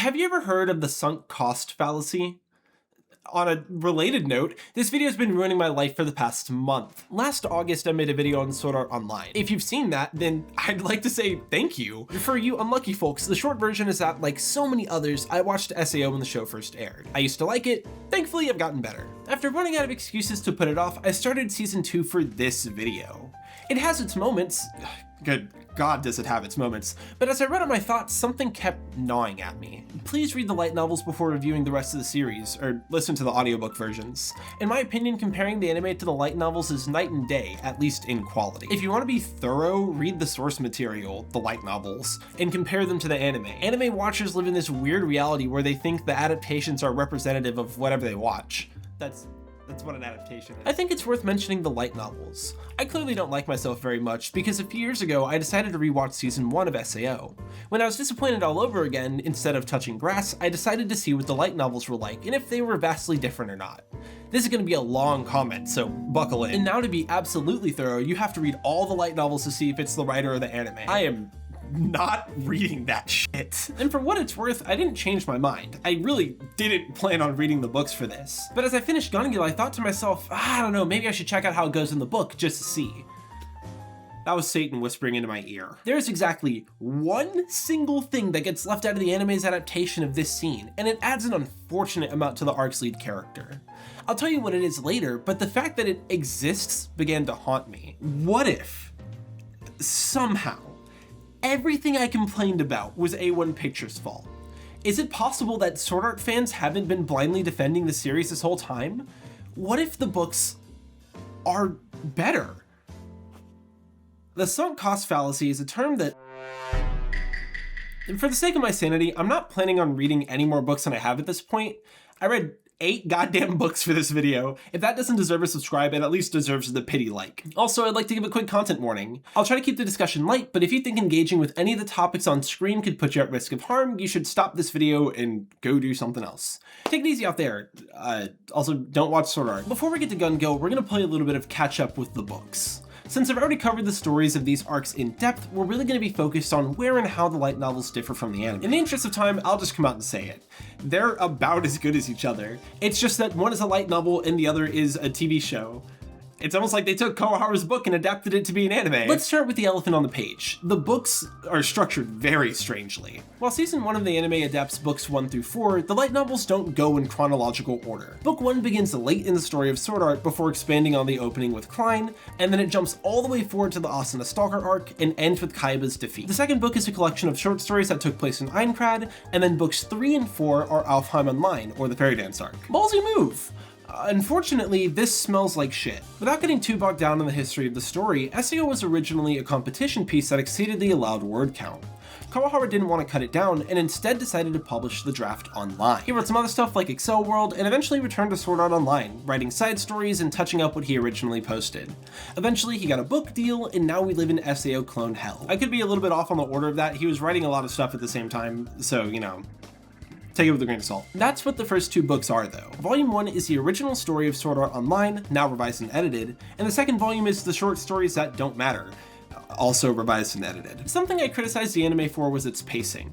Have you ever heard of the sunk cost fallacy? On a related note, this video has been ruining my life for the past month. Last August, I made a video on Sword Art Online. If you've seen that, then I'd like to say thank you. For you unlucky folks, the short version is that, like so many others, I watched SAO when the show first aired. I used to like it. Thankfully, I've gotten better. After running out of excuses to put it off, I started season 2 for this video. It has its moments. Good God, does it have its moments. But as I read out my thoughts, something kept gnawing at me. Please read the light novels before reviewing the rest of the series, or listen to the audiobook versions. In my opinion, comparing the anime to the light novels is night and day, at least in quality. If you want to be thorough, read the source material, the light novels, and compare them to the anime. Anime watchers live in this weird reality where they think the adaptations are representative of whatever they watch. That's what an adaptation is. I think it's worth mentioning the light novels. I clearly don't like myself very much because a few years ago I decided to rewatch season 1 of SAO. When I was disappointed all over again, instead of touching grass, I decided to see what the light novels were like and if they were vastly different or not. This is going to be a long comment, so buckle in. And now to be absolutely thorough, you have to read all the light novels to see if it's the writer or the anime. I am not reading that shit. And for what it's worth, I didn't change my mind. I really didn't plan on reading the books for this. But as I finished Gungale, I thought to myself, I don't know, maybe I should check out how it goes in the book just to see. That was Satan whispering into my ear. There's exactly one single thing that gets left out of the anime's adaptation of this scene, and it adds an unfortunate amount to the arc's lead character. I'll tell you what it is later, but the fact that it exists began to haunt me. What if, somehow, everything I complained about was A1 Pictures' fault? Is it possible that Sword Art fans haven't been blindly defending the series this whole time? What if the books are better? The sunk cost fallacy is a term that, for the sake of my sanity, I'm not planning on reading any more books than I have at this point. I read 8 goddamn books for this video. If that doesn't deserve a subscribe, it at least deserves the pity like. Also, I'd like to give a quick content warning. I'll try to keep the discussion light, but if you think engaging with any of the topics on screen could put you at risk of harm, you should stop this video and go do something else. Take it easy out there. Also, don't watch Sword Art. Before we get to Gungale, we're gonna play a little bit of catch up with the books. Since I've already covered the stories of these arcs in depth, we're really going to be focused on where and how the light novels differ from the anime. In the interest of time, I'll just come out and say it. They're about as good as each other. It's just that one is a light novel and the other is a TV show. It's almost like they took Kawahara's book and adapted it to be an anime. Let's start with the elephant on the page. The books are structured very strangely. While season 1 of the anime adapts books 1 through 4, the light novels don't go in chronological order. Book 1 begins late in the story of Sword Art before expanding on the opening with Klein, and then it jumps all the way forward to the Asuna Stalker arc and ends with Kaiba's defeat. The second book is a collection of short stories that took place in Aincrad, and then books 3 and 4 are Alfheim Online, or the Fairy Dance arc. Ballsy move! Unfortunately, this smells like shit. Without getting too bogged down in the history of the story, SAO was originally a competition piece that exceeded the allowed word count. Kawahara didn't want to cut it down and instead decided to publish the draft online. He wrote some other stuff like Excel World and eventually returned to Sword Art Online, writing side stories and touching up what he originally posted. Eventually he got a book deal and now we live in SAO clone hell. I could be a little bit off on the order of that. He was writing a lot of stuff at the same time, so you know. Take it with a grain of salt. That's what the first 2 books are though. Volume 1 is the original story of Sword Art Online, now revised and edited, and the second volume is the short stories that don't matter, also revised and edited. Something I criticized the anime for was its pacing.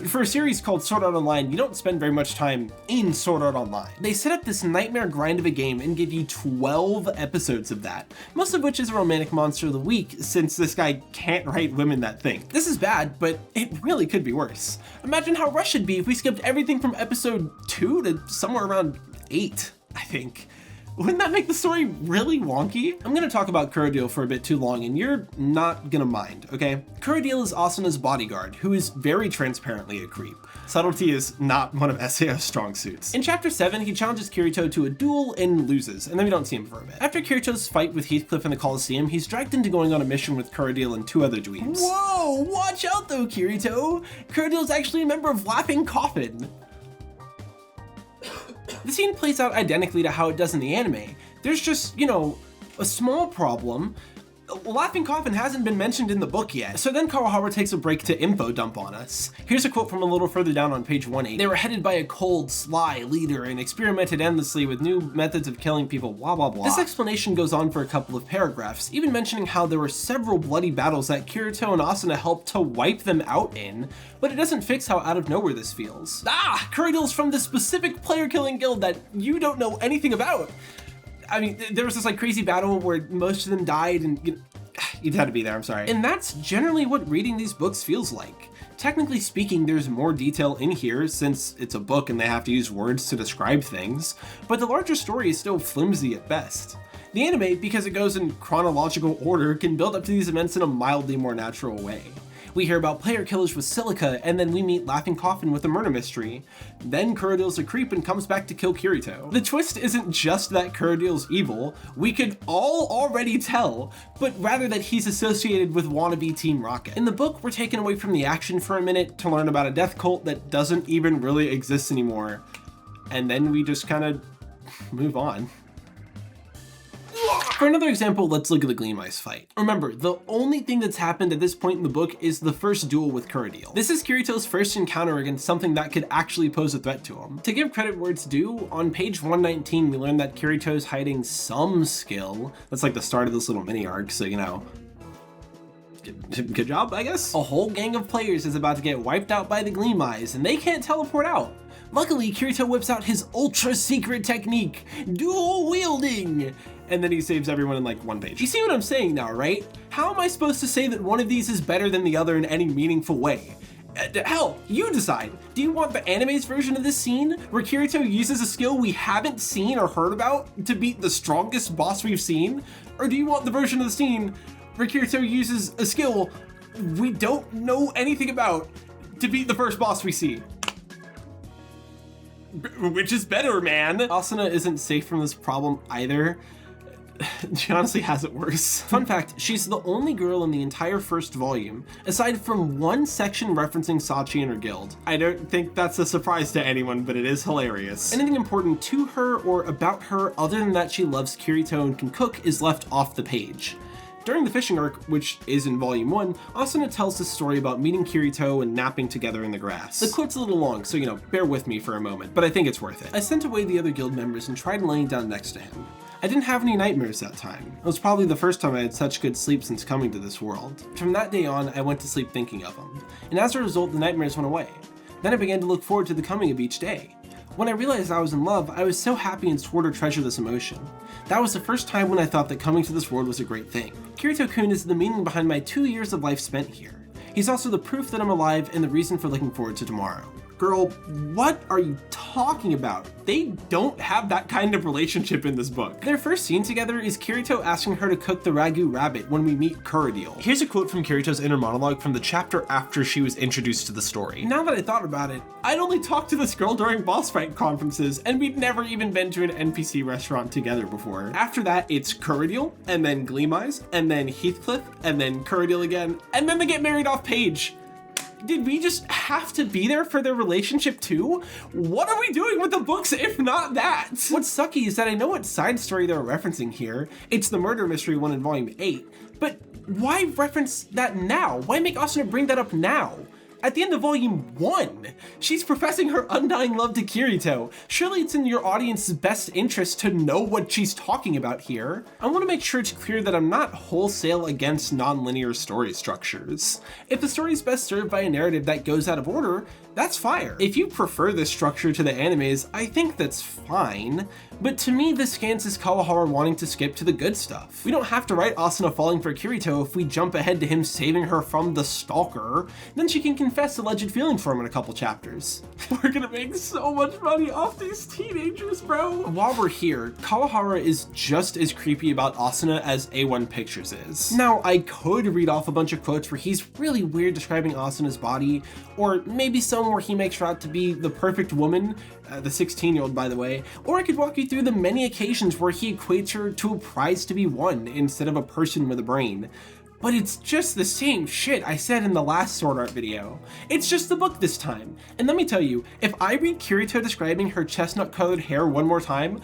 For a series called Sword Art Online, you don't spend very much time in Sword Art Online. They set up this nightmare grind of a game and give you 12 episodes of that, most of which is a romantic monster of the week since this guy can't write women that think. This is bad, but it really could be worse. Imagine how rushed it'd be if we skipped everything from episode 2 to somewhere around 8, I think. Wouldn't that make the story really wonky? I'm gonna talk about Kurodiil for a bit too long and you're not gonna mind, okay? Kurodiil is Asuna's bodyguard, who is very transparently a creep. Subtlety is not one of SAO's strong suits. In chapter 7, he challenges Kirito to a duel and loses, and then we don't see him for a bit. After Kirito's fight with Heathcliff in the Colosseum, he's dragged into going on a mission with Kurodiil and 2 other dweebs. Whoa, watch out though, Kirito! Kurodiil's actually a member of Laughing Coffin. The scene plays out identically to how it does in the anime. There's just, you know, a small problem. Laughing Coffin hasn't been mentioned in the book yet. So then Kawahara takes a break to info dump on us. Here's a quote from a little further down on page 180. They were headed by a cold, sly leader and experimented endlessly with new methods of killing people, blah blah blah. This explanation goes on for a couple of paragraphs, even mentioning how there were several bloody battles that Kirito and Asuna helped to wipe them out in, but it doesn't fix how out of nowhere this feels. Kirido's from the specific player killing guild that you don't know anything about. I mean, there was this like crazy battle where most of them died and you'd had to be there, I'm sorry. And that's generally what reading these books feels like. Technically speaking, there's more detail in here since it's a book and they have to use words to describe things, but the larger story is still flimsy at best. The anime, because it goes in chronological order, can build up to these events in a mildly more natural way. We hear about player killers with silica, and then we meet Laughing Coffin with a murder mystery. Then Kuriril's a creep and comes back to kill Kirito. The twist isn't just that Kuriril's evil, we could all already tell, but rather that he's associated with wannabe Team Rocket. In the book, we're taken away from the action for a minute to learn about a death cult that doesn't even really exist anymore. And then we just kind of move on. For another example, let's look at the Gleam Ice fight. Remember, the only thing that's happened at this point in the book is the first duel with Kurodil. This is Kirito's first encounter against something that could actually pose a threat to him. To give credit where it's due, on page 119 we learn that Kirito's hiding some skill. That's like the start of this little mini arc, so you know, good job, I guess? A whole gang of players is about to get wiped out by the Gleam Eyes, and they can't teleport out. Luckily, Kirito whips out his ultra secret technique, dual wielding, and then he saves everyone in like one page. You see what I'm saying now, right? How am I supposed to say that one of these is better than the other in any meaningful way? Hell, you decide. Do you want the anime's version of this scene, where Kirito uses a skill we haven't seen or heard about to beat the strongest boss we've seen? Or do you want the version of the scene where Kirito uses a skill we don't know anything about to beat the first boss we see? Which is better, man? Asuna isn't safe from this problem either. She honestly has it worse. Fun fact, she's the only girl in the entire first volume, aside from one section referencing Sachi and her guild. I don't think that's a surprise to anyone, but it is hilarious. Anything important to her or about her other than that she loves Kirito and can cook is left off the page. During the fishing arc, which is in volume 1, Asuna tells the story about meeting Kirito and napping together in the grass. The quote's a little long, so you know, bear with me for a moment, but I think it's worth it. I sent away the other guild members and tried laying down next to him. I didn't have any nightmares that time. It was probably the first time I had such good sleep since coming to this world. From that day on, I went to sleep thinking of him, and as a result, the nightmares went away. Then I began to look forward to the coming of each day. When I realized I was in love, I was so happy and swore to treasure this emotion. That was the first time when I thought that coming to this world was a great thing. Kirito-kun is the meaning behind my 2 years of life spent here. He's also the proof that I'm alive and the reason for looking forward to tomorrow. Girl, what are you talking about? They don't have that kind of relationship in this book. Their first scene together is Kirito asking her to cook the ragu rabbit when we meet Kurodil. Here's a quote from Kirito's inner monologue from the chapter after she was introduced to the story. Now that I thought about it, I'd only talked to this girl during boss fight conferences, and we'd never even been to an NPC restaurant together before. After that, it's Kurodil, and then Gleam Eyes, and then Heathcliff, and then Kurodil again, and then they get married off page. Did we just have to be there for their relationship too? What are we doing with the books if not that? What's sucky is that I know what side story they're referencing here. It's the murder mystery one in volume 8, but why reference that now? Why make Asuna bring that up now? At the end of volume 1, she's professing her undying love to Kirito. Surely it's in your audience's best interest to know what she's talking about here. I want to make sure it's clear that I'm not wholesale against non-linear story structures. If the story is best served by a narrative that goes out of order, that's fire. If you prefer this structure to the animes, I think that's fine. But to me, this scans as Kawahara wanting to skip to the good stuff. We don't have to write Asuna falling for Kirito if we jump ahead to him saving her from the stalker. Then she can confess alleged feelings for him in a couple chapters. We're gonna make so much money off these teenagers, bro. While we're here, Kawahara is just as creepy about Asuna as A1 Pictures is. Now, I could read off a bunch of quotes where he's really weird describing Asuna's body, or maybe some where he makes her out to be the perfect woman, the 16-year-old by the way, or I could walk you through the many occasions where he equates her to a prize to be won instead of a person with a brain. But it's just the same shit I said in the last Sword Art video. It's just the book this time. And let me tell you, if I read Kirito describing her chestnut-colored hair one more time,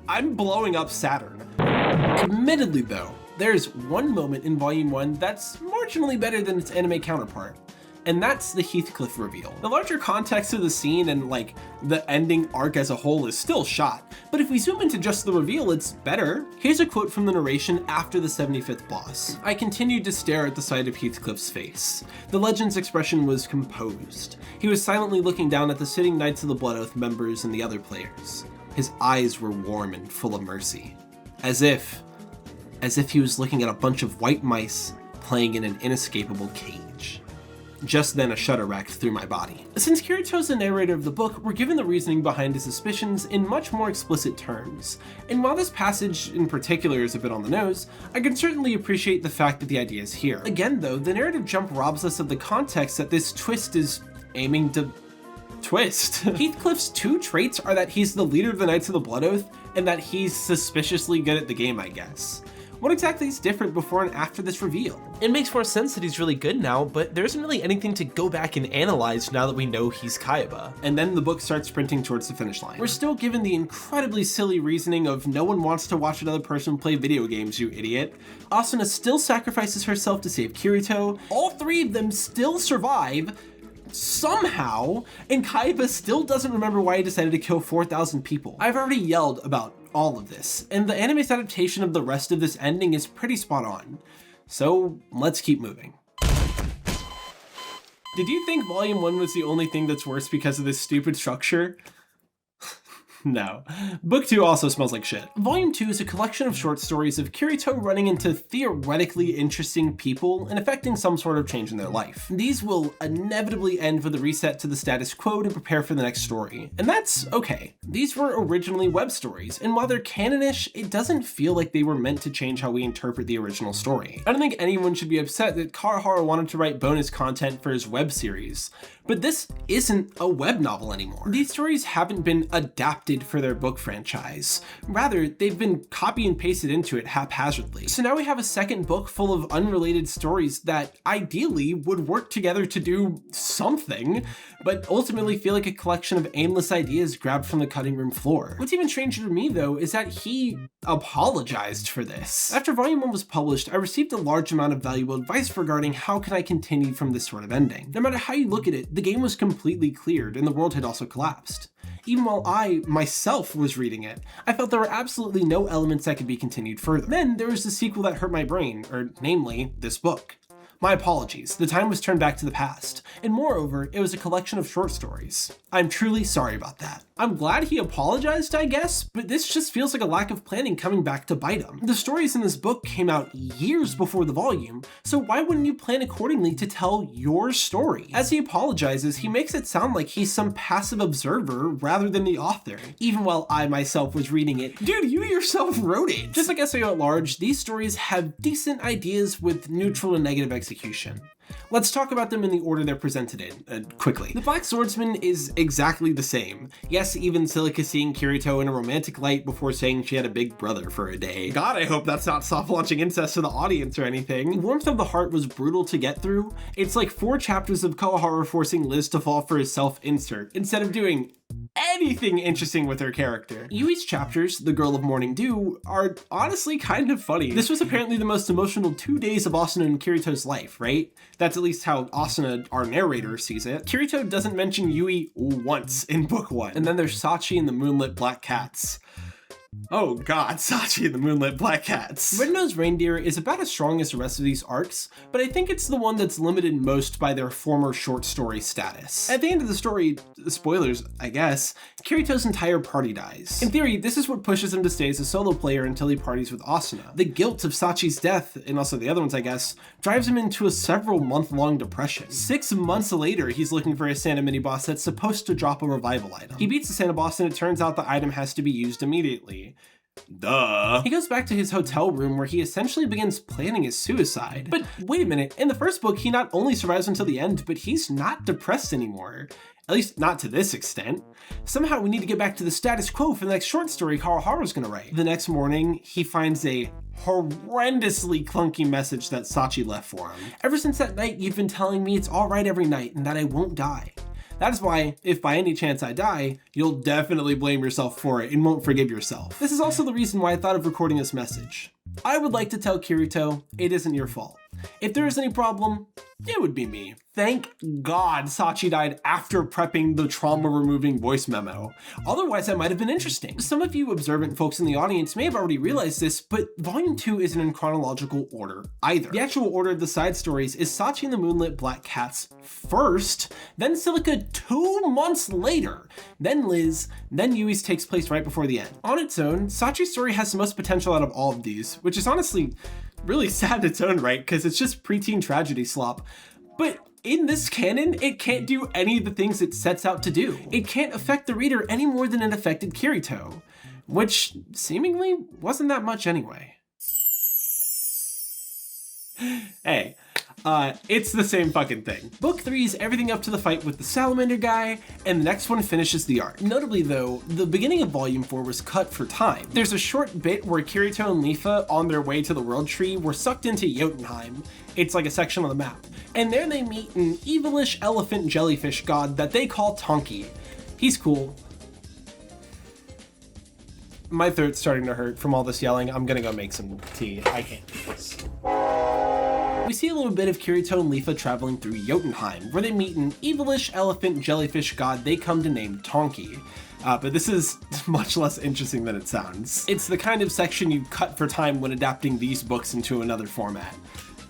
I'm blowing up Saturn. Admittedly though, There's one moment in Volume 1 that's marginally better than its anime counterpart, and that's the Heathcliff reveal. The larger context of the scene and the ending arc as a whole is still shot, but if we zoom into just the reveal, it's better. Here's a quote from the narration after the 75th boss. "I continued to stare at the sight of Heathcliff's face. The legend's expression was composed. He was silently looking down at the sitting Knights of the Blood Oath members and the other players. His eyes were warm and full of mercy. As if he was looking at a bunch of white mice playing in an inescapable cage." Just then a shudder racked through my body. Since Kirito's the narrator of the book, we're given the reasoning behind his suspicions in much more explicit terms. And while this passage in particular is a bit on the nose, I can certainly appreciate the fact that the idea is here. Again though, the narrative jump robs us of the context that this twist is aiming to twist. Heathcliff's two traits are that he's the leader of the Knights of the Blood Oath, and that he's suspiciously good at the game, I guess. What exactly is different before and after this reveal? It makes more sense that he's really good now, but there isn't really anything to go back and analyze now that we know he's Kaiba. And then the book starts sprinting towards the finish line. We're still given the incredibly silly reasoning of no one wants to watch another person play video games, you idiot. Asuna still sacrifices herself to save Kirito. All three of them still survive somehow, and Kaiba still doesn't remember why he decided to kill 4,000 people. I've already yelled about all of this, and the anime's adaptation of the rest of this ending is pretty spot on. So let's keep moving. Did you think Volume 1 was the only thing that's worse because of this stupid structure? No. Book 2 also smells like shit. Volume 2 is a collection of short stories of Kirito running into theoretically interesting people and affecting some sort of change in their life. These will inevitably end with a reset to the status quo to prepare for the next story, and that's okay. These were originally web stories, and while they're canonish, it doesn't feel like they were meant to change how we interpret the original story. I don't think anyone should be upset that Kawahara wanted to write bonus content for his web series, but this isn't a web novel anymore. These stories haven't been adapted for their book franchise. Rather, they've been copy and pasted into it haphazardly. So now we have a second book full of unrelated stories that ideally would work together to do something, but ultimately feel like a collection of aimless ideas grabbed from the cutting room floor. What's even stranger to me though is that he apologized for this. After Volume 1 was published, I received a large amount of valuable advice regarding how can I continue from this sort of ending. No matter how you look at it, the game was completely cleared and the world had also collapsed. Even while I, myself, was reading it, I felt there were absolutely no elements that could be continued further. Then there was the sequel that hurt my brain, or namely, this book. My apologies, the time was turned back to the past, and moreover, it was a collection of short stories. I'm truly sorry about that. I'm glad he apologized, I guess, but this just feels like a lack of planning coming back to bite him. The stories in this book came out years before the volume, so why wouldn't you plan accordingly to tell your story? As he apologizes, he makes it sound like he's some passive observer rather than the author, even while I myself was reading it. Dude, you yourself wrote it! Just like SAO at large, these stories have decent ideas with neutral and negative execution. Let's talk about them in the order they're presented in, quickly. The Black Swordsman is exactly the same. Yes, even Silica seeing Kirito in a romantic light before saying she had a big brother for a day. God, I hope that's not soft launching incest to the audience or anything. Warmth of the Heart was brutal to get through. It's like 4 chapters of Kawahara forcing Liz to fall for his self-insert, instead of doing anything interesting with her character. Yui's chapters, The Girl of Morning Dew, are honestly kind of funny. This was apparently the most emotional 2 days of Asuna and Kirito's life, right? That's at least how Asuna, our narrator, sees it. Kirito doesn't mention Yui once in book 1. And then there's Sachi and the Moonlit Black Cats. Oh god, Sachi and the Moonlit Black Cats. Red-Nosed Reindeer is about as strong as the rest of these arcs, but I think it's the one that's limited most by their former short story status. At the end of the story, spoilers, I guess, Kirito's entire party dies. In theory, this is what pushes him to stay as a solo player until he parties with Asuna. The guilt of Sachi's death, and also the other ones I guess, drives him into a several month-long depression. 6 months later, he's looking for a Santa mini-boss that's supposed to drop a revival item. He beats the Santa boss and it turns out the item has to be used immediately. Duh. He goes back to his hotel room where he essentially begins planning his suicide. But wait a minute, in the first book, he not only survives until the end, but he's not depressed anymore. At least not to this extent. Somehow we need to get back to the status quo for the next short story Kawahara's gonna write. The next morning, he finds a horrendously clunky message that Sachi left for him. Ever since that night, you've been telling me it's alright every night and that I won't die. That is why, if by any chance I die, you'll definitely blame yourself for it and won't forgive yourself. This is also the reason why I thought of recording this message. I would like to tell Kirito, it isn't your fault. If there is any problem, it would be me. Thank God Sachi died after prepping the trauma-removing voice memo. Otherwise, that might have been interesting. Some of you observant folks in the audience may have already realized this, but Volume 2 isn't in chronological order either. The actual order of the side stories is Sachi and the Moonlit Black Cats first, then Silica 2 months later, then Liz, then Yui's takes place right before the end. On its own, Sachi's story has the most potential out of all of these, which is honestly really sad in its own right, because it's just preteen tragedy slop. But in this canon, it can't do any of the things it sets out to do. It can't affect the reader any more than it affected Kirito, which seemingly wasn't that much anyway. Hey, it's the same fucking thing. Book 3 is everything up to the fight with the salamander guy, and the next one finishes the arc. Notably though, the beginning of Volume 4 was cut for time. There's a short bit where Kirito and Leafa, on their way to the World Tree, were sucked into Jotunheim. It's like a section on the map. And there they meet an evilish elephant jellyfish god that they call Tonki. He's cool. My throat's starting to hurt from all this yelling. I'm gonna go make some tea. I can't do this. We see a little bit of Kirito and Leafa traveling through Jotunheim, where they meet an evilish elephant jellyfish god they come to name Tonki. But this is much less interesting than it sounds. It's the kind of section you cut for time when adapting these books into another format.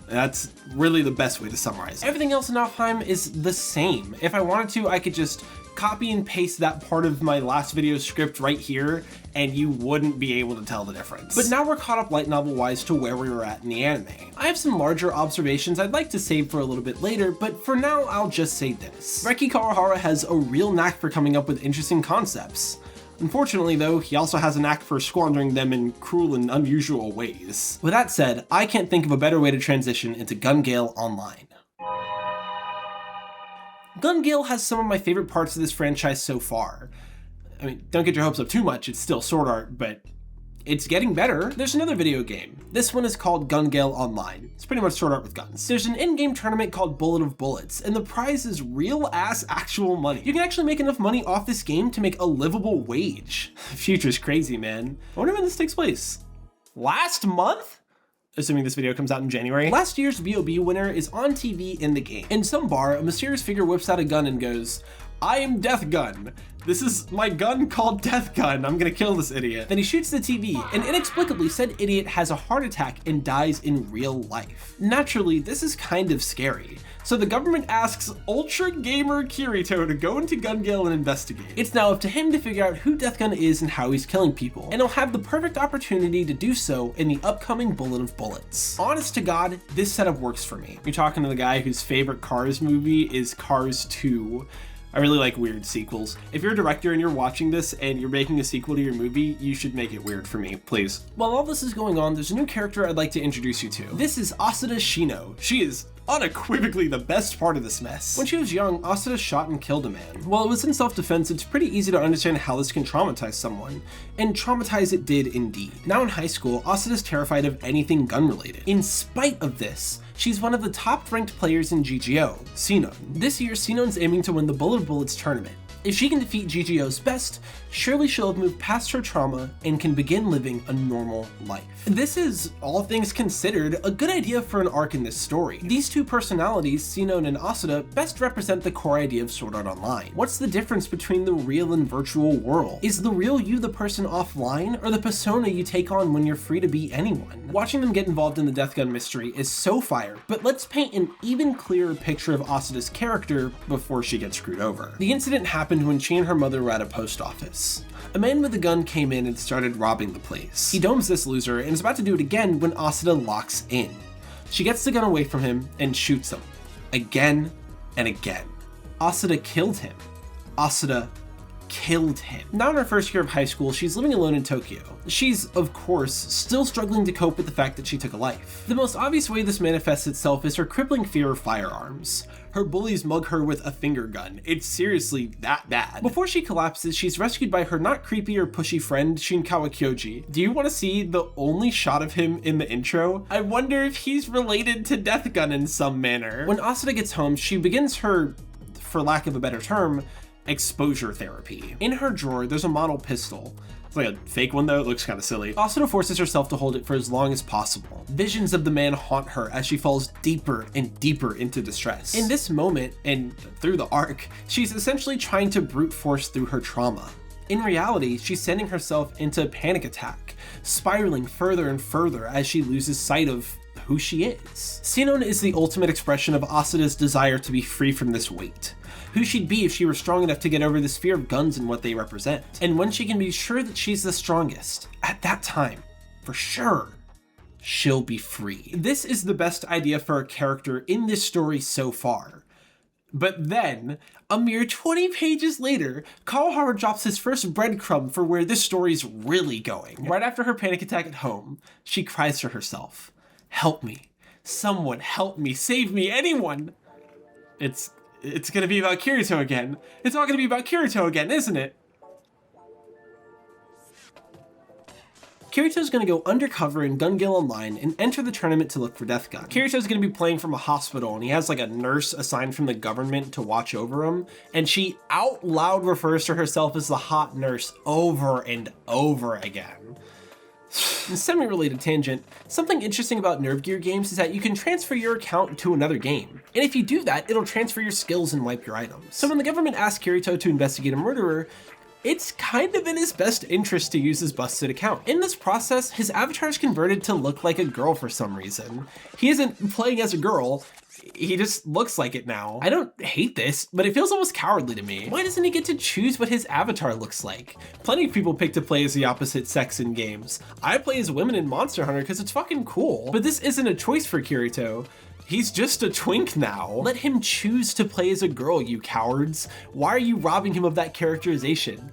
That's really the best way to summarize it. Everything else in Alfheim is the same. If I wanted to, I could just copy and paste that part of my last video script right here, and you wouldn't be able to tell the difference. But now we're caught up light novel-wise to where we were at in the anime. I have some larger observations I'd like to save for a little bit later, but for now, I'll just say this. Reki Kawahara has a real knack for coming up with interesting concepts. Unfortunately though, he also has a knack for squandering them in cruel and unusual ways. With that said, I can't think of a better way to transition into Gungale Online. Gungale has some of my favorite parts of this franchise so far. I mean, don't get your hopes up too much, it's still sword art, but it's getting better. There's another video game. This one is called Gungale Online. It's pretty much sword art with guns. There's an in-game tournament called Bullet of Bullets, and the prize is real-ass actual money. You can actually make enough money off this game to make a livable wage. The future's crazy, man. I wonder when this takes place. Last month? Assuming this video comes out in January. Last year's VOB winner is on TV in the game. In some bar, a mysterious figure whips out a gun and goes, "I am Death Gun. This is my gun called Death Gun. I'm gonna kill this idiot." Then he shoots the TV, and inexplicably said idiot has a heart attack and dies in real life. Naturally, this is kind of scary. So the government asks Ultra Gamer Kirito to go into Gungale and investigate. It's now up to him to figure out who Death Gun is and how he's killing people, and he'll have the perfect opportunity to do so in the upcoming Bullet of Bullets. Honest to God, this setup works for me. You're talking to the guy whose favorite Cars movie is Cars 2. I really like weird sequels. If you're a director and you're watching this and you're making a sequel to your movie, you should make it weird for me, please. While all this is going on, there's a new character I'd like to introduce you to. This is Asada Shino. She is unequivocally the best part of this mess. When she was young, Asada shot and killed a man. While it was in self-defense, it's pretty easy to understand how this can traumatize someone, and traumatize it did indeed. Now in high school, Asada's terrified of anything gun-related. In spite of this, she's one of the top-ranked players in GGO, Sinon. This year, Sinon's aiming to win the Bullet of Bullets tournament. If she can defeat GGO's best, surely she'll have moved past her trauma and can begin living a normal life. This is, all things considered, a good idea for an arc in this story. These two personalities, Sinon and Asada, best represent the core idea of Sword Art Online. What's the difference between the real and virtual world? Is the real you the person offline, or the persona you take on when you're free to be anyone? Watching them get involved in the Death Gun mystery is so fire, but let's paint an even clearer picture of Asada's character before she gets screwed over. The incident happened when she and her mother were at a post office. A man with a gun came in and started robbing the place. He domes this loser and is about to do it again when Asada locks in. She gets the gun away from him and shoots him. Again and again. Asada killed him. Asada killed him. Now in her first year of high school, she's living alone in Tokyo. She's, of course, still struggling to cope with the fact that she took a life. The most obvious way this manifests itself is her crippling fear of firearms. Her bullies mug her with a finger gun. It's seriously that bad. Before she collapses, she's rescued by her not creepy or pushy friend, Shinkawa Kyoji. Do you want to see the only shot of him in the intro? I wonder if he's related to Death Gun in some manner. When Asada gets home, she begins her for lack of a better term, exposure therapy. In her drawer, there's a model pistol. It's like a fake one though, it looks kind of silly. Asuna forces herself to hold it for as long as possible. Visions of the man haunt her as she falls deeper and deeper into distress. In this moment, and through the arc, she's essentially trying to brute force through her trauma. In reality, she's sending herself into a panic attack, spiraling further and further as she loses sight of who she is. Sinon is the ultimate expression of Asuna's desire to be free from this weight. Who she'd be if she were strong enough to get over this fear of guns and what they represent. And when she can be sure that she's the strongest, at that time, for sure, she'll be free. This is the best idea for a character in this story so far. But then, a mere 20 pages later, Kawahara drops his first breadcrumb for where this story's really going. Right after her panic attack at home, she cries to herself, "Help me. Someone help me. Save me. Anyone." It's gonna be about Kirito again. It's all gonna be about Kirito again, isn't it? Kirito's gonna go undercover in Gungale Online and enter the tournament to look for Death Gun. Kirito's gonna be playing from a hospital and he has like a nurse assigned from the government to watch over him, and she out loud refers to herself as the hot nurse over and over again. Semi-related tangent, something interesting about Nerve Gear games is that you can transfer your account to another game. And if you do that, it'll transfer your skills and wipe your items. So when the government asks Kirito to investigate a murderer, it's kind of in his best interest to use his busted account. In this process, his avatar is converted to look like a girl for some reason. He isn't playing as a girl, he just looks like it now. I don't hate this, but it feels almost cowardly to me. Why doesn't he get to choose what his avatar looks like? Plenty of people pick to play as the opposite sex in games. I play as women in Monster Hunter because it's fucking cool. But this isn't a choice for Kirito. He's just a twink now. Let him choose to play as a girl, you cowards. Why are you robbing him of that characterization?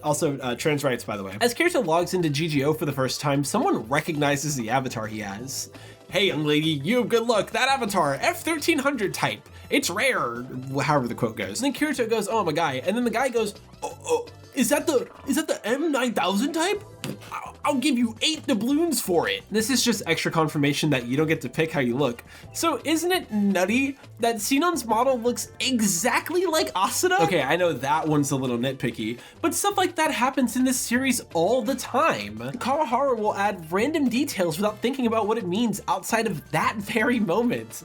Also, trans rights, by the way. As Kirito logs into GGO for the first time, someone recognizes the avatar he has. "Hey, young lady, you have good luck. That avatar, F1300 type. It's rare," however the quote goes. And then Kirito goes, "Oh, I'm a guy." And then the guy goes, "Oh, is that the M9000 type? I'll give you 8 doubloons for it." This is just extra confirmation that you don't get to pick how you look. So isn't it nutty that Sinon's model looks exactly like Asuna? Okay, I know that one's a little nitpicky, but stuff like that happens in this series all the time. Kawahara will add random details without thinking about what it means outside of that very moment.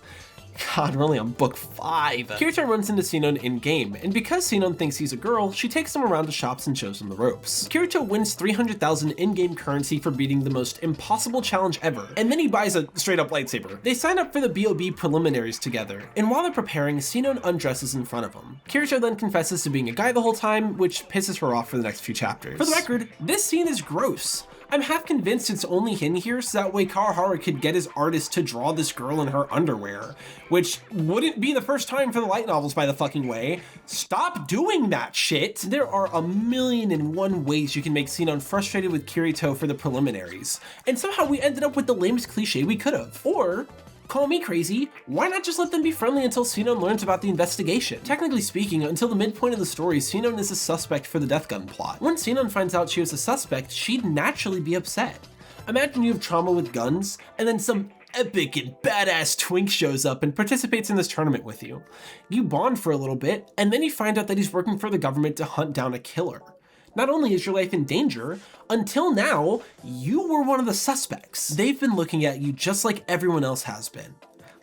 God, we're only on book 5. Kirito runs into Sinon in-game, and because Sinon thinks he's a girl, she takes him around to shops and shows him the ropes. Kirito wins 300,000 in-game currency for beating the most impossible challenge ever, and then he buys a straight-up lightsaber. They sign up for the BOB preliminaries together, and while they're preparing, Sinon undresses in front of him. Kirito then confesses to being a guy the whole time, which pisses her off for the next few chapters. For the record, this scene is gross. I'm half convinced it's only in here so that way Kawahara could get his artist to draw this girl in her underwear, which wouldn't be the first time for the light novels, by the fucking way. Stop doing that shit! There are 1,000,001 ways you can make Sinon frustrated with Kirito for the preliminaries, and somehow we ended up with the lamest cliche we could've. Or, call me crazy, why not just let them be friendly until Sinon learns about the investigation? Technically speaking, until the midpoint of the story, Sinon is a suspect for the Death Gun plot. When Sinon finds out she was a suspect, she'd naturally be upset. Imagine you have trauma with guns, and then some epic and badass twink shows up and participates in this tournament with you. You bond for a little bit, and then you find out that he's working for the government to hunt down a killer. Not only is your life in danger, until now, you were one of the suspects. They've been looking at you just like everyone else has been.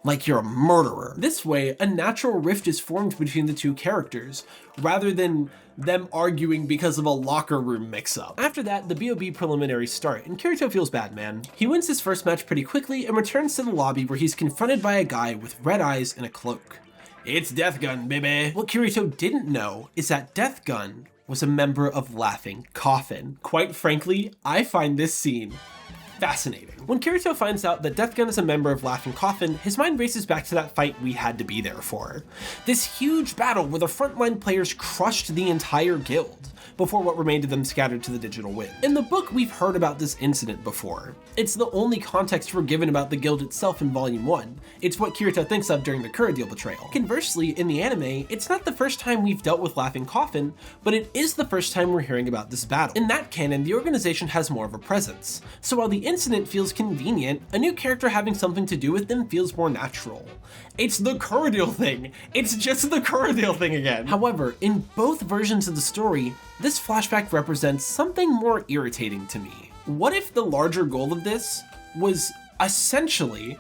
Like you're a murderer. This way, a natural rift is formed between the two characters, rather than them arguing because of a locker room mix-up. After that, the BOB preliminaries start, and Kirito feels bad, man. He wins his first match pretty quickly and returns to the lobby where he's confronted by a guy with red eyes and a cloak. It's Death Gun, baby. What Kirito didn't know is that Death Gun was a member of Laughing Coffin. Quite frankly, I find this scene fascinating. When Kirito finds out that Death Gun is a member of Laughing Coffin, his mind races back to that fight we had to be there for. This huge battle where the frontline players crushed the entire guild, before what remained of them scattered to the digital wind. In the book, we've heard about this incident before. It's the only context we're given about the guild itself in Volume 1. It's what Kirito thinks of during the Kurradil betrayal. Conversely, in the anime, it's not the first time we've dealt with Laughing Coffin, but it is the first time we're hearing about this battle. In that canon, the organization has more of a presence. So while the incident feels convenient, a new character having something to do with them feels more natural. It's the Corridale thing. It's just the Corridale thing again. However, in both versions of the story, this flashback represents something more irritating to me. What if the larger goal of this was essentially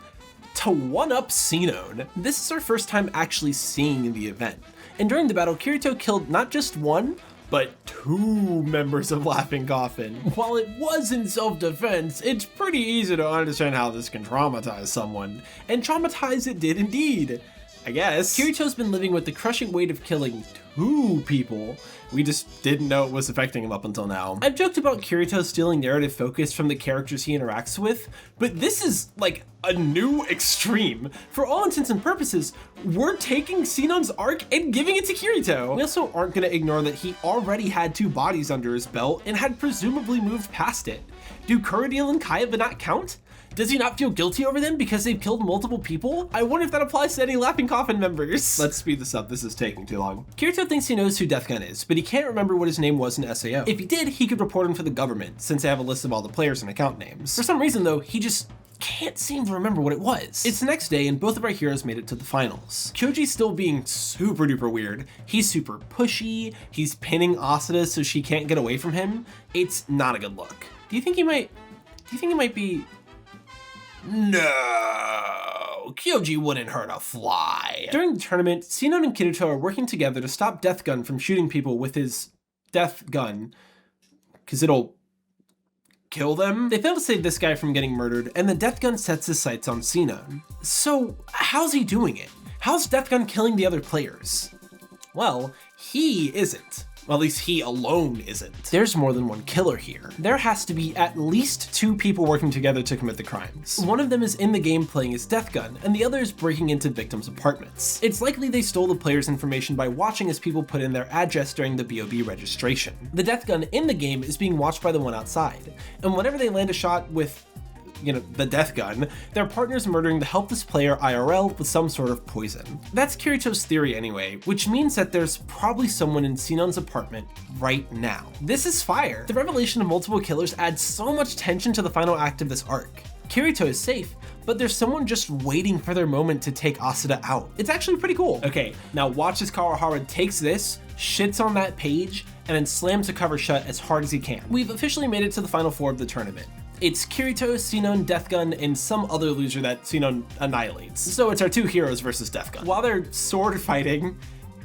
to one-up Sinon? This is our first time actually seeing the event. And during the battle, Kirito killed not just one, but 2 members of Laughing Coffin. While it was in self-defense, it's pretty easy to understand how this can traumatize someone. And traumatize it did indeed, I guess. Kirito's been living with the crushing weight of killing 2 people. We just didn't know it was affecting him up until now. I've joked about Kirito stealing narrative focus from the characters he interacts with, but this is like a new extreme. For all intents and purposes, we're taking Sinon's arc and giving it to Kirito. We also aren't gonna ignore that he already had 2 bodies under his belt and had presumably moved past it. Do Corridale and Kaiba not count? Does he not feel guilty over them because they've killed multiple people? I wonder if that applies to any Laughing Coffin members. Let's speed this up, this is taking too long. Kirito thinks he knows who Death Gun is, but he can't remember what his name was in SAO. If he did, he could report him to the government, since they have a list of all the players and account names. For some reason though, he just can't seem to remember what it was. It's the next day and both of our heroes made it to the finals. Kyoji's still being super duper weird. He's super pushy, he's pinning Asuna so she can't get away from him. It's not a good look. Do you think he might be... No, Kyoji wouldn't hurt a fly. During the tournament, Sinon and Kirito are working together to stop Death Gun from shooting people with his death gun, because it'll kill them. They fail to save this guy from getting murdered, and the Death Gun sets his sights on Sinon. So how's he doing it? How's Death Gun killing the other players? Well, he isn't. Well, at least he alone isn't. There's more than one killer here. There has to be at least 2 people working together to commit the crimes. One of them is in the game playing as Death Gun, and the other is breaking into victims' apartments. It's likely they stole the player's information by watching as people put in their address during the BOB registration. The Death Gun in the game is being watched by the one outside, and whenever they land a shot with the Death Gun, their partner's murdering the helpless player IRL with some sort of poison. That's Kirito's theory anyway, which means that there's probably someone in Sinon's apartment right now. This is fire. The revelation of multiple killers adds so much tension to the final act of this arc. Kirito is safe, but there's someone just waiting for their moment to take Asuna out. It's actually pretty cool. Okay, now watch as Kawahara takes this, shits on that page, and then slams the cover shut as hard as he can. We've officially made it to the final 4 of the tournament. It's Kirito, Sinon, Death Gun, and some other loser that Sinon annihilates. So it's our 2 heroes versus Death Gun. While they're sword fighting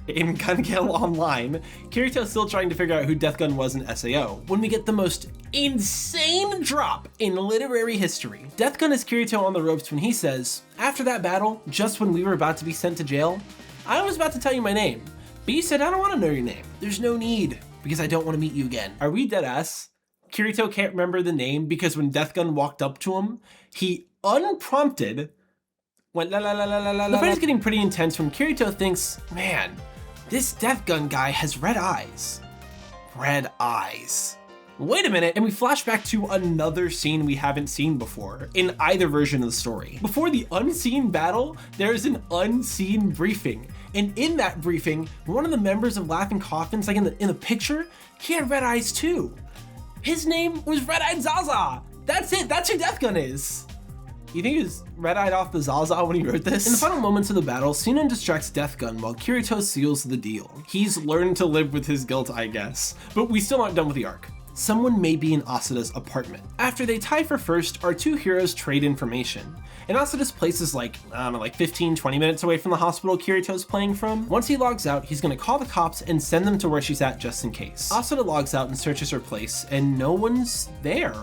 in Gungale Online, Kirito's still trying to figure out who Death Gun was in SAO, when we get the most insane drop in literary history. Death Gun is Kirito on the ropes when he says, "After that battle, just when we were about to be sent to jail, I was about to tell you my name, but you said I don't want to know your name. There's no need, because I don't want to meet you again." Are we dead ass? Kirito can't remember the name because when Death Gun walked up to him, he unprompted went la la la la la la. The fight is getting pretty intense when Kirito thinks, man, this Death Gun guy has red eyes. Red eyes. Wait a minute, and we flash back to another scene we haven't seen before in either version of the story. Before the unseen battle, there's an unseen briefing. And in that briefing, one of the members of Laughing Coffins, like in the picture, he had red eyes too. His name was Red-Eyed Zaza. That's it, that's who Death Gun is. You think he was red-eyed off the Zaza when he wrote this? In the final moments of the battle, Sinon distracts Death Gun while Kirito seals the deal. He's learned to live with his guilt, I guess. But we still aren't done with the arc. Someone may be in Asuna's apartment. After they tie for first, our 2 heroes trade information. And Asuna's place is like, I don't know, like 15-20 minutes away from the hospital Kirito's playing from. Once he logs out, he's gonna call the cops and send them to where she's at just in case. Asuna logs out and searches her place, and no one's there.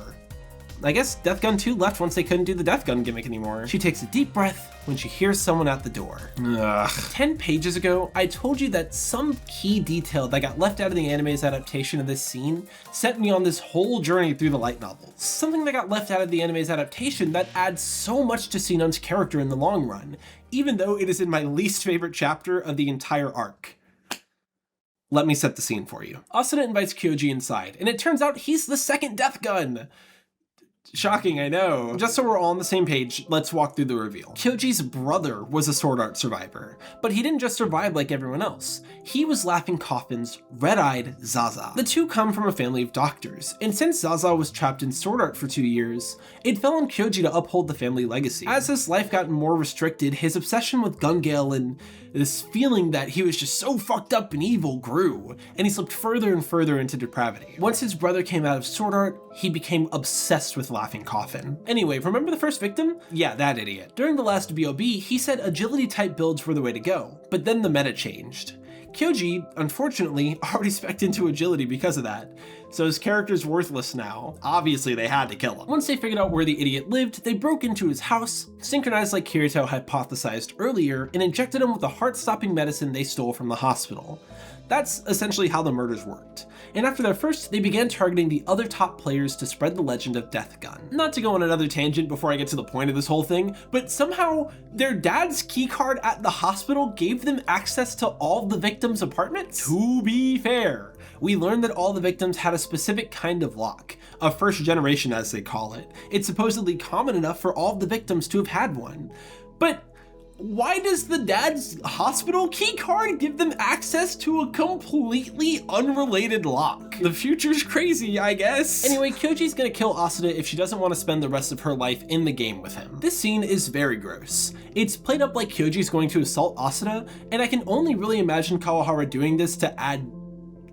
I guess Death Gun 2 left once they couldn't do the Death Gun gimmick anymore. She takes a deep breath when she hears someone at the door. Ugh. 10 pages ago, I told you that some key detail that got left out of the anime's adaptation of this scene sent me on this whole journey through the light novels. Something that got left out of the anime's adaptation that adds so much to Sinon's character in the long run, even though it is in my least favorite chapter of the entire arc. Let me set the scene for you. Asuna invites Kyoji inside, and it turns out he's the second Death Gun. Shocking, I know. Just so we're all on the same page, let's walk through the reveal. Kyoji's brother was a sword art survivor, but he didn't just survive like everyone else. He was Laughing Coffin's red-eyed Zaza. The two come from a family of doctors, and since Zaza was trapped in sword art for 2 years, it fell on Kyoji to uphold the family legacy. As his life got more restricted, his obsession with Gungale and this feeling that he was just so fucked up and evil grew, and he slipped further and further into depravity. Once his brother came out of sword art, he became obsessed with Laughing Coffin. Anyway, remember the first victim? Yeah, that idiot. During the last VOB, he said agility type builds were the way to go, but then the meta changed. Kyoji, unfortunately, already spec'd into agility because of that, so his character's worthless now. Obviously, they had to kill him. Once they figured out where the idiot lived, they broke into his house, synchronized like Kirito hypothesized earlier, and injected him with a heart-stopping medicine they stole from the hospital. That's essentially how the murders worked. And after their first, they began targeting the other top players to spread the legend of Death Gun. Not to go on another tangent before I get to the point of this whole thing, but somehow their dad's keycard at the hospital gave them access to all the victims' apartments? To be fair, we learned that all the victims had a specific kind of lock, a first generation as they call it. It's supposedly common enough for all of the victims to have had one. But why does the dad's hospital keycard give them access to a completely unrelated lock? The future's crazy, I guess. Anyway, Kyoji's gonna kill Asuna if she doesn't want to spend the rest of her life in the game with him. This scene is very gross. It's played up like Kyoji's going to assault Asuna, and I can only really imagine Kawahara doing this to add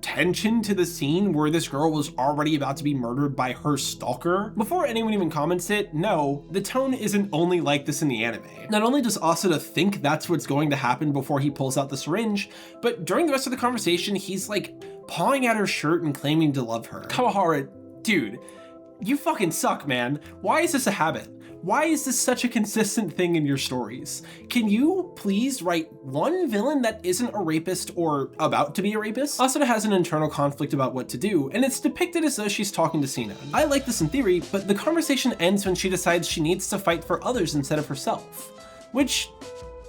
tension to the scene where this girl was already about to be murdered by her stalker. Before anyone even comments it, no, the tone isn't only like this in the anime. Not only does Asuna think that's what's going to happen before he pulls out the syringe, but during the rest of the conversation, he's like pawing at her shirt and claiming to love her. Kawahara, dude, you fucking suck, man. Why is this a habit? Why is this such a consistent thing in your stories? Can you please write one villain that isn't a rapist or about to be a rapist? Asuna has an internal conflict about what to do, and it's depicted as though she's talking to Sinon. I like this in theory, but the conversation ends when she decides she needs to fight for others instead of herself, which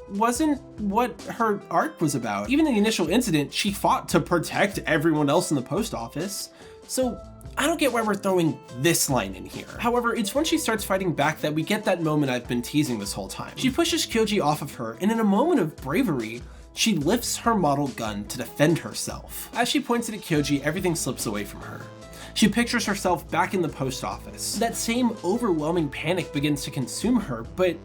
wasn't what her arc was about. Even in the initial incident, she fought to protect everyone else in the post office, so I don't get why we're throwing this line in here. However, it's when she starts fighting back that we get that moment I've been teasing this whole time. She pushes Kyoji off of her, and in a moment of bravery, she lifts her model gun to defend herself. As she points it at Kyoji, everything slips away from her. She pictures herself back in the post office. That same overwhelming panic begins to consume her, but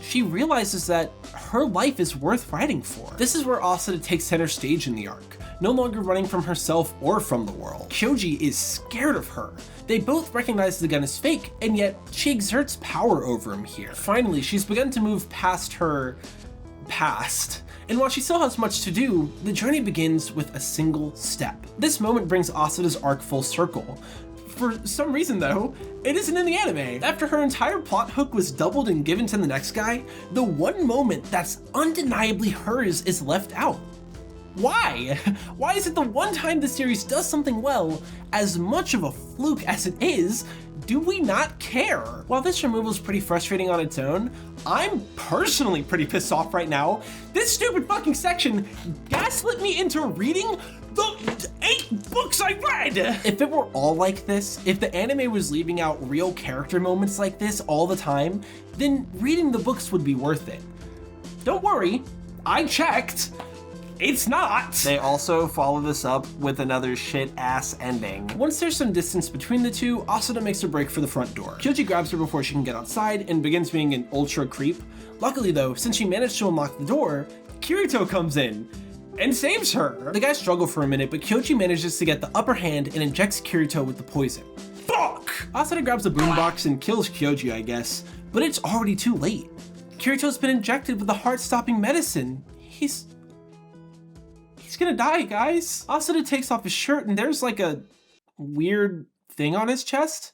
she realizes that her life is worth fighting for. This is where Asuna takes center stage in the arc, no longer running from herself or from the world. Kyoji is scared of her. They both recognize the gun is fake, and yet she exerts power over him here. Finally, she's begun to move past her past. And while she still has much to do, the journey begins with a single step. This moment brings Asuna's arc full circle. For some reason though, it isn't in the anime. After her entire plot hook was doubled and given to the next guy, the one moment that's undeniably hers is left out. Why? Why is it the one time the series does something well, as much of a fluke as it is, do we not care? While this removal is pretty frustrating on its own, I'm personally pretty pissed off right now. This stupid fucking section gaslit me into reading the 8 books I read! If it were all like this, if the anime was leaving out real character moments like this all the time, then reading the books would be worth it. Don't worry, I checked. It's not! They also follow this up with another shit-ass ending. Once there's some distance between the two, Asuna makes a break for the front door. Kyoji grabs her before she can get outside and begins being an ultra creep. Luckily though, since she managed to unlock the door, Kirito comes in and saves her. The guys struggle for a minute, but Kyoji manages to get the upper hand and injects Kirito with the poison. Fuck! Asuna grabs the boombox and kills Kyoji, I guess, but it's already too late. Kirito's been injected with the heart-stopping medicine. He's gonna die, guys. Asuna takes off his shirt and there's like a weird thing on his chest.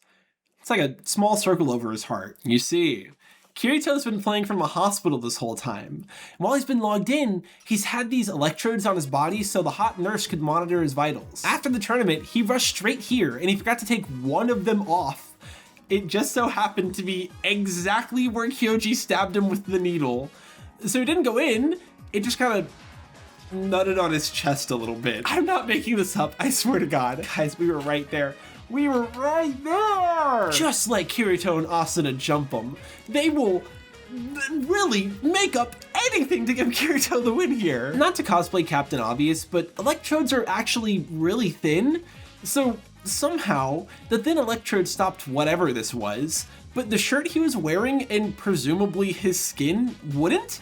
It's like a small circle over his heart. You see, Kirito's been playing from a hospital this whole time. And while he's been logged in, he's had these electrodes on his body so the hot nurse could monitor his vitals. After the tournament, he rushed straight here and he forgot to take one of them off. It just so happened to be exactly where Kyoji stabbed him with the needle. So it didn't go in, it just kind of nutted on his chest a little bit. I'm not making this up, I swear to God. Guys, we were right there. We were right there! Just like Kirito and Asuna jump them, they will really make up anything to give Kirito the win here. Not to cosplay Captain Obvious, but electrodes are actually really thin, so somehow the thin electrode stopped whatever this was, but the shirt he was wearing and presumably his skin wouldn't?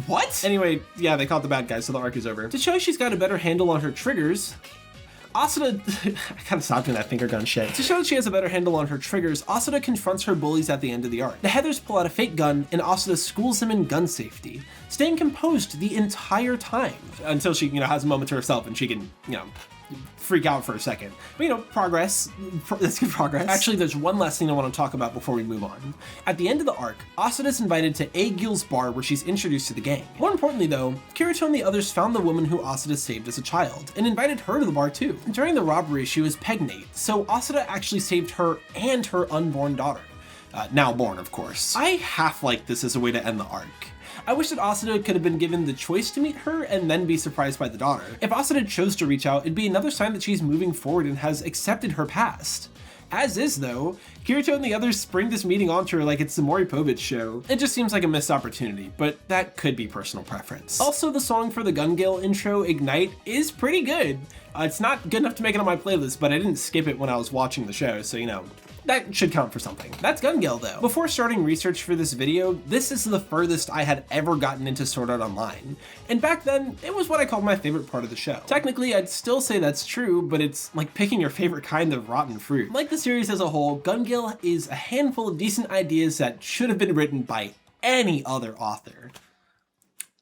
What? Anyway, yeah, they caught the bad guy, so the arc is over. To show she's got a better handle on her triggers, Asuna, I kind of stopped doing that finger gun shit. To show that she has a better handle on her triggers, Asuna confronts her bullies at the end of the arc. The Heathers pull out a fake gun, and Asuna schools them in gun safety, staying composed the entire time until she, has a moment to herself and she can, freak out for a second. But progress. That's good progress. Actually, there's one last thing I want to talk about before we move on. At the end of the arc, Asuna's invited to Gil's bar where she's introduced to the gang. More importantly though, Kirito and the others found the woman who Asuna saved as a child, and invited her to the bar too. During the robbery, she was pregnant, so Asuna actually saved her and her unborn daughter. Now born, of course. I half like this as a way to end the arc. I wish that Asuna could have been given the choice to meet her and then be surprised by the daughter. If Asuna chose to reach out, it'd be another sign that she's moving forward and has accepted her past. As is though, Kirito and the others spring this meeting onto her like it's the Maury Povich show. It just seems like a missed opportunity, but that could be personal preference. Also, the song for the Gungale intro, Ignite, is pretty good. It's not good enough to make it on my playlist, but I didn't skip it when I was watching the show, so that should count for something. That's Gungale though. Before starting research for this video, this is the furthest I had ever gotten into Sword Art Online. And back then, it was what I called my favorite part of the show. Technically, I'd still say that's true, but it's like picking your favorite kind of rotten fruit. Like the series as a whole, Gungale is a handful of decent ideas that should have been written by any other author.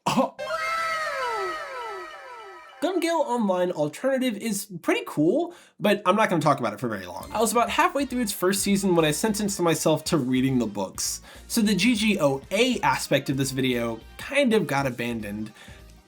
Oh. Gungale Online Alternative is pretty cool, but I'm not going to talk about it for very long. I was about halfway through its first season when I sentenced myself to reading the books, so the GGOA aspect of this video kind of got abandoned,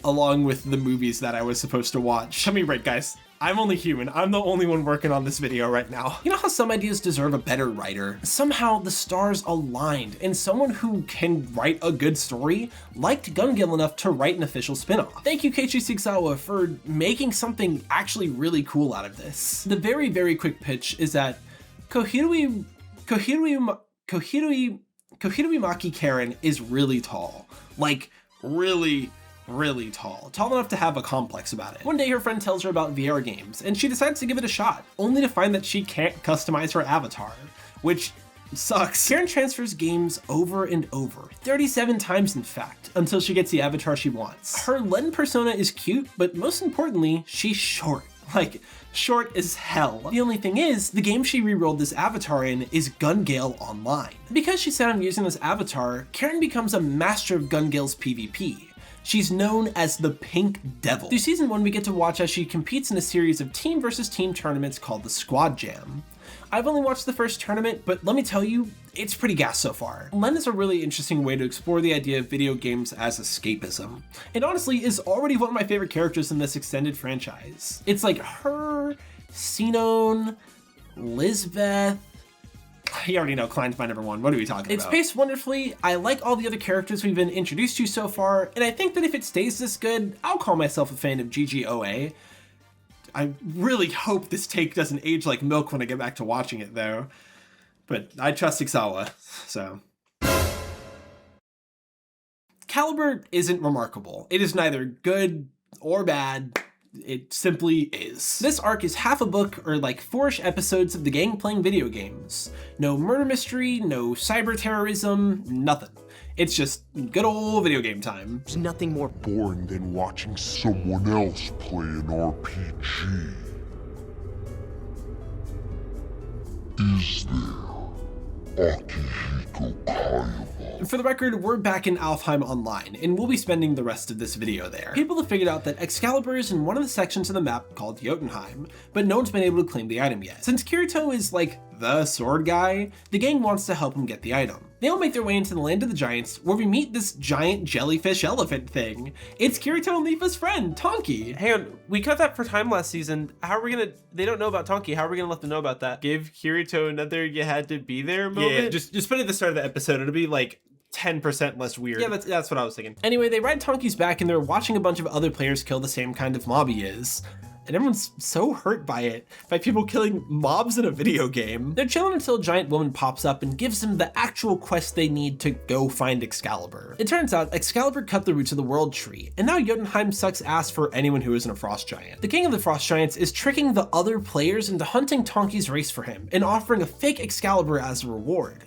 along with the movies that I was supposed to watch. Let me right, guys. I'm only human. I'm the only one working on this video right now. You know how some ideas deserve a better writer? Somehow the stars aligned, and someone who can write a good story liked Gungale enough to write an official spin-off. Thank you, Keiichi Sugsawa, for making something actually really cool out of this. The very, very quick pitch is that Kohirui Maki Karen is really tall. Like, really tall enough to have a complex about it. One day her friend tells her about VR games, and she decides to give it a shot, only to find that she can't customize her avatar, which sucks. Karen transfers games over and over, 37 times in fact, until she gets the avatar she wants. Her Len persona is cute, but most importantly, she's short. Like, short as hell. The only thing is, the game she re-rolled this avatar in is Gungale Online. Because she's set on using this avatar, Karen becomes a master of Gungale's PvP. She's known as the Pink Devil. Through season 1, we get to watch as she competes in a series of team versus team tournaments called the Squad Jam. I've only watched the first tournament, but let me tell you, it's pretty gas so far. Len is a really interesting way to explore the idea of video games as escapism, and honestly is already one of my favorite characters in this extended franchise. It's like her, Sinon, Lisbeth, you already know Klein's my number one. What are we talking about? It's paced wonderfully. I like all the other characters we've been introduced to so far, and I think that if it stays this good, I'll call myself a fan of GGOA. I really hope this take doesn't age like milk when I get back to watching it, though. But I trust Sugsawa, so. Calibur isn't remarkable. It is neither good or bad. It simply is. This arc is half a book, or like 4-ish episodes of the gang playing video games. No murder mystery, no cyber terrorism, nothing. It's just good old video game time. There's nothing more boring than watching someone else play an RPG. Is there Akihiko Kaiba? For the record, we're back in Alfheim Online, and we'll be spending the rest of this video there. People have figured out that Excalibur is in one of the sections of the map called Jotunheim, but no one's been able to claim the item yet. Since Kirito is like the sword guy, the gang wants to help him get the item. They all make their way into the land of the giants, where we meet this giant jellyfish elephant thing. It's Kirito and Leafa's friend, Tonki. Hang on, we cut that for time last season. How are we gonna, they don't know about Tonki, how are we gonna let them know about that? Give Kirito another you had to be there moment? Yeah, just put it at the start of the episode, it'll be like 10% less weird. Yeah, that's what I was thinking. Anyway, they ride Tonki's back and they're watching a bunch of other players kill the same kind of mob he is. and everyone's so hurt by it, by people killing mobs in a video game. They're chilling until a giant woman pops up and gives them the actual quest they need to go find Excalibur. It turns out Excalibur cut the roots of the world tree, and now Jotunheim sucks ass for anyone who isn't a frost giant. The king of the frost giants is tricking the other players into hunting Tonki's race for him and offering a fake Excalibur as a reward.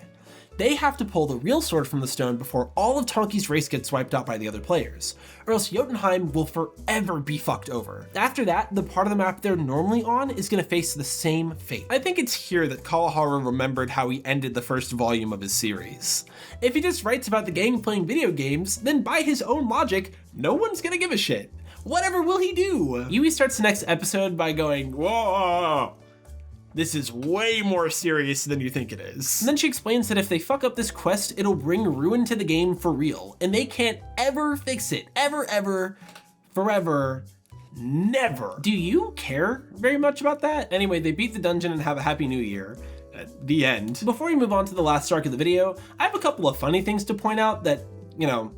They have to pull the real sword from the stone before all of Tonki's race gets wiped out by the other players, or else Jotunheim will forever be fucked over. After that, the part of the map they're normally on is gonna face the same fate. I think it's here that Kawahara remembered how he ended the first volume of his series. If he just writes about the gang playing video games, then by his own logic, no one's gonna give a shit. Whatever will he do? Yui starts the next episode by going, "Whoa, this is way more serious than you think it is." And then she explains that if they fuck up this quest, it'll bring ruin to the game for real, and they can't ever fix it. Ever, forever, never. Do you care very much about that? Anyway, they beat the dungeon and have a happy new year. At the end. Before we move on to the last arc of the video, I have a couple of funny things to point out that, you know,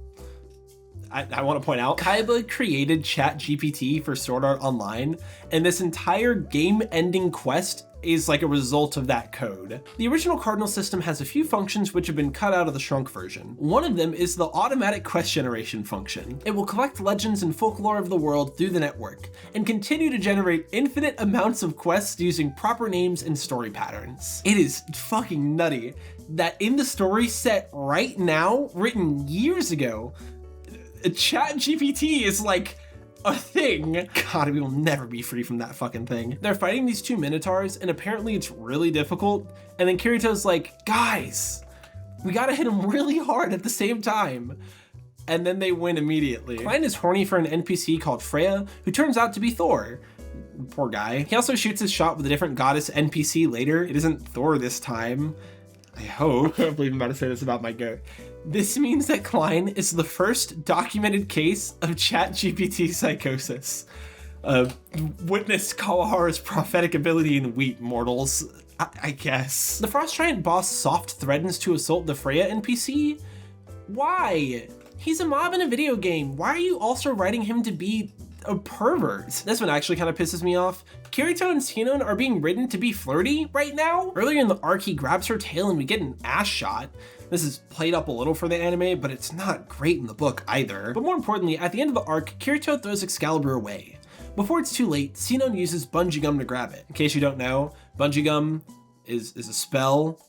I want to point out. Kaiba created ChatGPT for Sword Art Online, and this entire game-ending quest is like a result of that code. The original Cardinal system has a few functions which have been cut out of the shrunk version. One of them is the automatic quest generation function. It will collect legends and folklore of the world through the network, and continue to generate infinite amounts of quests using proper names and story patterns. It is fucking nutty that in the story set right now, written years ago, ChatGPT is like a thing. God, we will never be free from that fucking thing. They're fighting these two minotaurs, and apparently it's really difficult. And then Kirito's like, guys, we gotta hit him really hard at the same time. And then they win immediately. Klein is horny for an NPC called Freya, who turns out to be Thor. Poor guy. He also shoots his shot with a different goddess NPC later. It isn't Thor this time. I hope. I can't believe I'm about to say this about my goat. This means that Klein is the first documented case of ChatGPT psychosis. Witness Kawahara's prophetic ability in wheat, mortals. I guess. The Frost Giant boss soft threatens to assault the Freya NPC? Why? He's a mob in a video game. Why are you also writing him to be a pervert? This one actually kind of pisses me off. Kirito and Sinon are being written to be flirty right now. Earlier in the arc, he grabs her tail and we get an ass shot. This is played up a little for the anime, but it's not great in the book either. But more importantly, at the end of the arc, Kirito throws Excalibur away. Before it's too late, Sinon uses Bungee Gum to grab it. In case you don't know, Bungee Gum is a spell.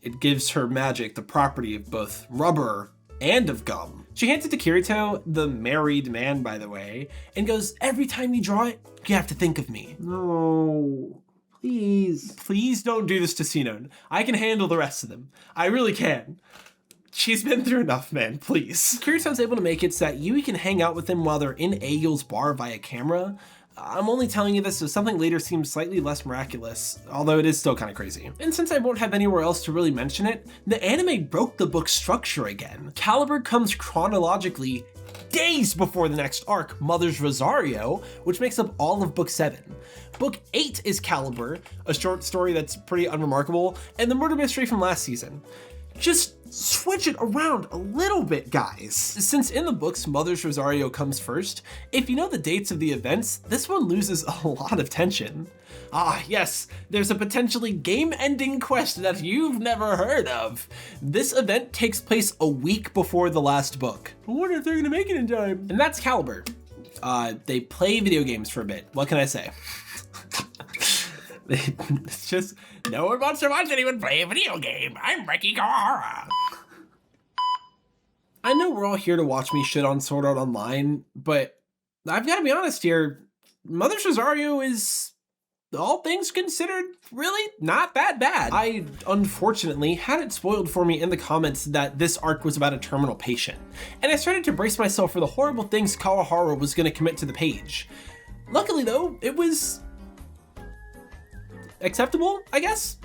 It gives her magic the property of both rubber and of gum. She hands it to Kirito, the married man by the way, and goes, every time you draw it, you have to think of me. No, please. Please don't do this to Sinon. I can handle the rest of them. I really can. She's been through enough, man, please. Kirito's able to make it so that Yui can hang out with him while they're in Aegil's bar via camera. I'm only telling you this so something later seems slightly less miraculous, although it is still kind of crazy. And since I won't have anywhere else to really mention it, the anime broke the book's structure again. Calibur comes chronologically days before the next arc, Mother's Rosario, which makes up all of Book 7. Book 8 is Calibur, a short story that's pretty unremarkable, and the murder mystery from last season. Just switch it around a little bit, guys. Since in the books, Mother's Rosario comes first, if you know the dates of the events, this one loses a lot of tension. Ah, yes, there's a potentially game-ending quest that you've never heard of. This event takes place a week before the last book. I wonder if they're gonna make it in time. And that's Calibur. They play video games for a bit. What can I say? It's just, no one wants to watch anyone play a video game. I'm Ricky Kawahara. I know we're all here to watch me shit on Sword Art Online, but I've got to be honest here. Mother's Rosario is, all things considered, really not that bad. I, unfortunately, had it spoiled for me in the comments that this arc was about a terminal patient, and I started to brace myself for the horrible things Kawahara was going to commit to the page. Luckily, though, it was acceptable, I guess?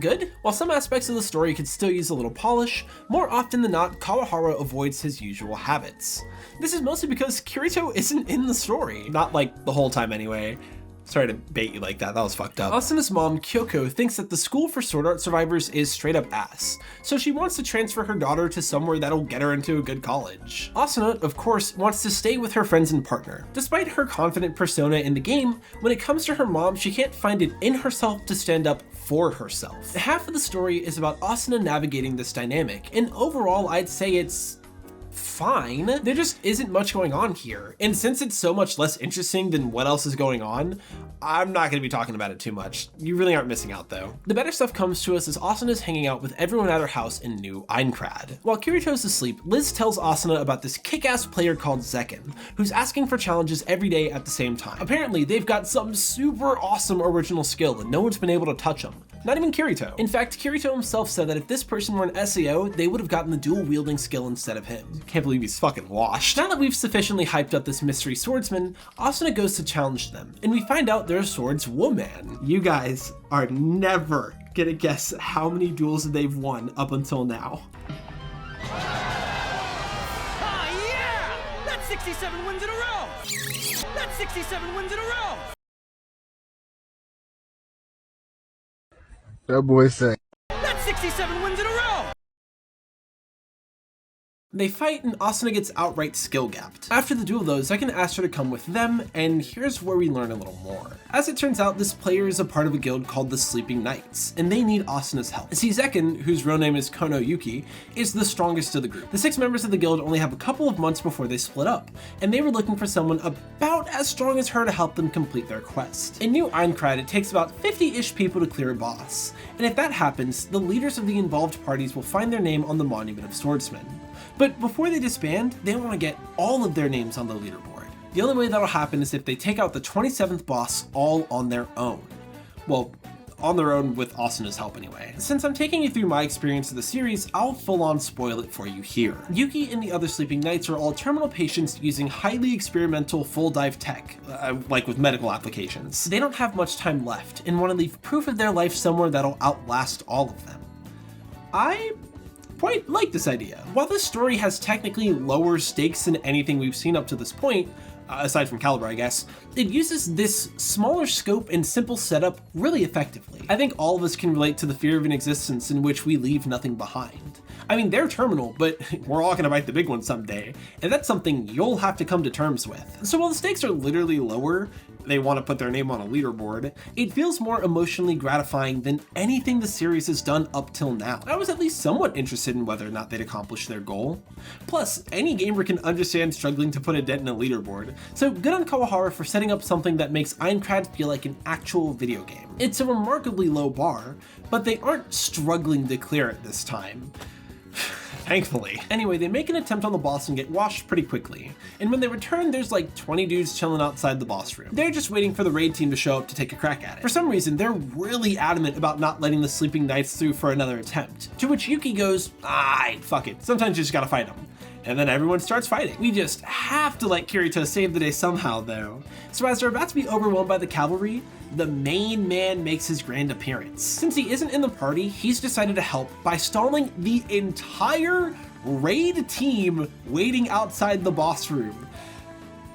Good? While some aspects of the story could still use a little polish, more often than not, Kawahara avoids his usual habits. This is mostly because Kirito isn't in the story. Not like the whole time anyway. Sorry to bait you like that. That was fucked up. Asuna's mom, Kyoko, thinks that the school for sword art survivors is straight up ass, so she wants to transfer her daughter to somewhere that'll get her into a good college. Asuna, of course, wants to stay with her friends and partner. Despite her confident persona in the game, when it comes to her mom, she can't find it in herself to stand up for herself. Half of the story is about Asuna navigating this dynamic, and overall I'd say it's fine. There just isn't much going on here. And since it's so much less interesting than what else is going on, I'm not going to be talking about it too much. You really aren't missing out though. The better stuff comes to us as Asuna's hanging out with everyone at her house in New Aincrad. While Kirito's asleep, Liz tells Asuna about this kick-ass player called Zekken, who's asking for challenges every day at the same time. Apparently, they've got some super awesome original skill and no one's been able to touch them. Not even Kirito. In fact, Kirito himself said that if this person were an SAO, they would have gotten the dual wielding skill instead of him. Can't believe he's fucking washed. Now that we've sufficiently hyped up this mystery swordsman, Asuna goes to challenge them, and we find out they're swords woman. You guys are never gonna guess how many duels they've won up until now. Ah, yeah! That's 67 wins in a row! That's 67 wins in a row! That boy say. That's 67 wins in a row! They fight and Asuna gets outright skill gapped. After the duel though, Zekken asks her to come with them, and here's where we learn a little more. As it turns out, this player is a part of a guild called the Sleeping Knights, and they need Asuna's help. See, Zekken, whose real name is Kono Yuki, is the strongest of the group. The 6 members of the guild only have a couple of months before they split up, and they were looking for someone about as strong as her to help them complete their quest. In New Aincrad, it takes about 50-ish people to clear a boss, and if that happens, the leaders of the involved parties will find their name on the Monument of Swordsmen. But before they disband, they want to get all of their names on the leaderboard. The only way that'll happen is if they take out the 27th boss all on their own. Well, on their own with Asuna's help anyway. Since I'm taking you through my experience of the series, I'll full-on spoil it for you here. Yuki and the other Sleeping Knights are all terminal patients using highly experimental full dive tech, like with medical applications. They don't have much time left and want to leave proof of their life somewhere that'll outlast all of them. I quite like this idea. While this story has technically lower stakes than anything we've seen up to this point, aside from Calibur I guess, it uses this smaller scope and simple setup really effectively. I think all of us can relate to the fear of an existence in which we leave nothing behind. I mean, they're terminal, but we're all gonna bite the big one someday, and that's something you'll have to come to terms with. So while the stakes are literally lower, they want to put their name on a leaderboard, it feels more emotionally gratifying than anything the series has done up till now. I was at least somewhat interested in whether or not they'd accomplish their goal. Plus, any gamer can understand struggling to put a dent in a leaderboard, so good on Kawahara for setting up something that makes Aincrad feel like an actual video game. It's a remarkably low bar, but they aren't struggling to clear it this time. Thankfully. Anyway, they make an attempt on the boss and get washed pretty quickly. And when they return, there's like 20 dudes chilling outside the boss room. They're just waiting for the raid team to show up to take a crack at it. For some reason, they're really adamant about not letting the Sleeping Knights through for another attempt. To which Yuki goes, fuck it. Sometimes you just gotta fight them. And then everyone starts fighting. We just have to let Kirito save the day somehow though. So as they're about to be overwhelmed by the cavalry, the main man makes his grand appearance. Since he isn't in the party, he's decided to help by stalling the entire raid team waiting outside the boss room.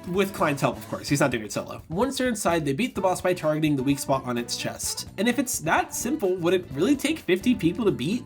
With Klein's help, of course. He's not doing it solo. Once they're inside, they beat the boss by targeting the weak spot on its chest. And if it's that simple, would it really take 50 people to beat?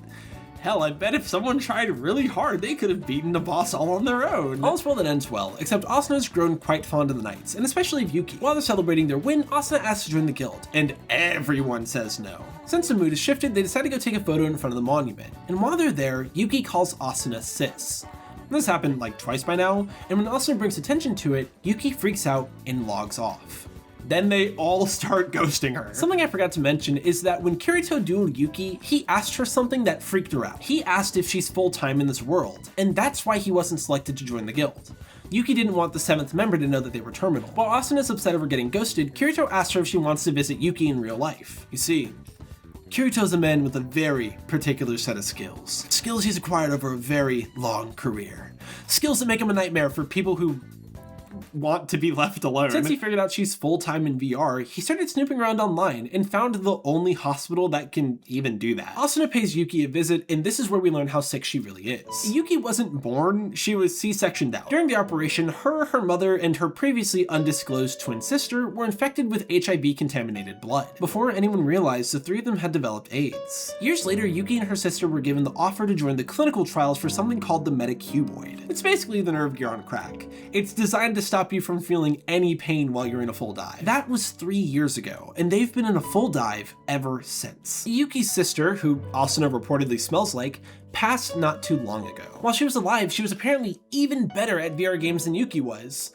Hell, I bet if someone tried really hard, they could have beaten the boss all on their own. All's well that ends well, except Asuna's grown quite fond of the Knights, and especially of Yuki. While they're celebrating their win, Asuna asks to join the guild, and everyone says no. Since the mood has shifted, they decide to go take a photo in front of the monument, and while they're there, Yuki calls Asuna sis. This happened like twice by now, and when Asuna brings attention to it, Yuki freaks out and logs off. Then they all start ghosting her. Something I forgot to mention is that when Kirito dueled Yuki, he asked her something that freaked her out. He asked if she's full-time in this world, and that's why he wasn't selected to join the guild. Yuki didn't want the 7th member to know that they were terminal. While Asuna's upset over getting ghosted, Kirito asks her if she wants to visit Yuki in real life. You see, Kirito's a man with a very particular set of skills. Skills he's acquired over a very long career. Skills that make him a nightmare for people who want to be left alone. Since he figured out she's full-time in VR, he started snooping around online and found the only hospital that can even do that. Asuna pays Yuki a visit, and this is where we learn how sick she really is. Yuki wasn't born, she was C-sectioned out. During the operation, her mother, and her previously undisclosed twin sister were infected with HIV-contaminated blood. Before anyone realized, the three of them had developed AIDS. Years later, Yuki and her sister were given the offer to join the clinical trials for something called the metacuboid. It's basically the nerve gear on crack. It's designed to stop you from feeling any pain while you're in a full dive. That was 3 years ago, and they've been in a full dive ever since. Yuki's sister, who Asuna reportedly smells like, passed not too long ago. While she was alive, she was apparently even better at VR games than Yuki was.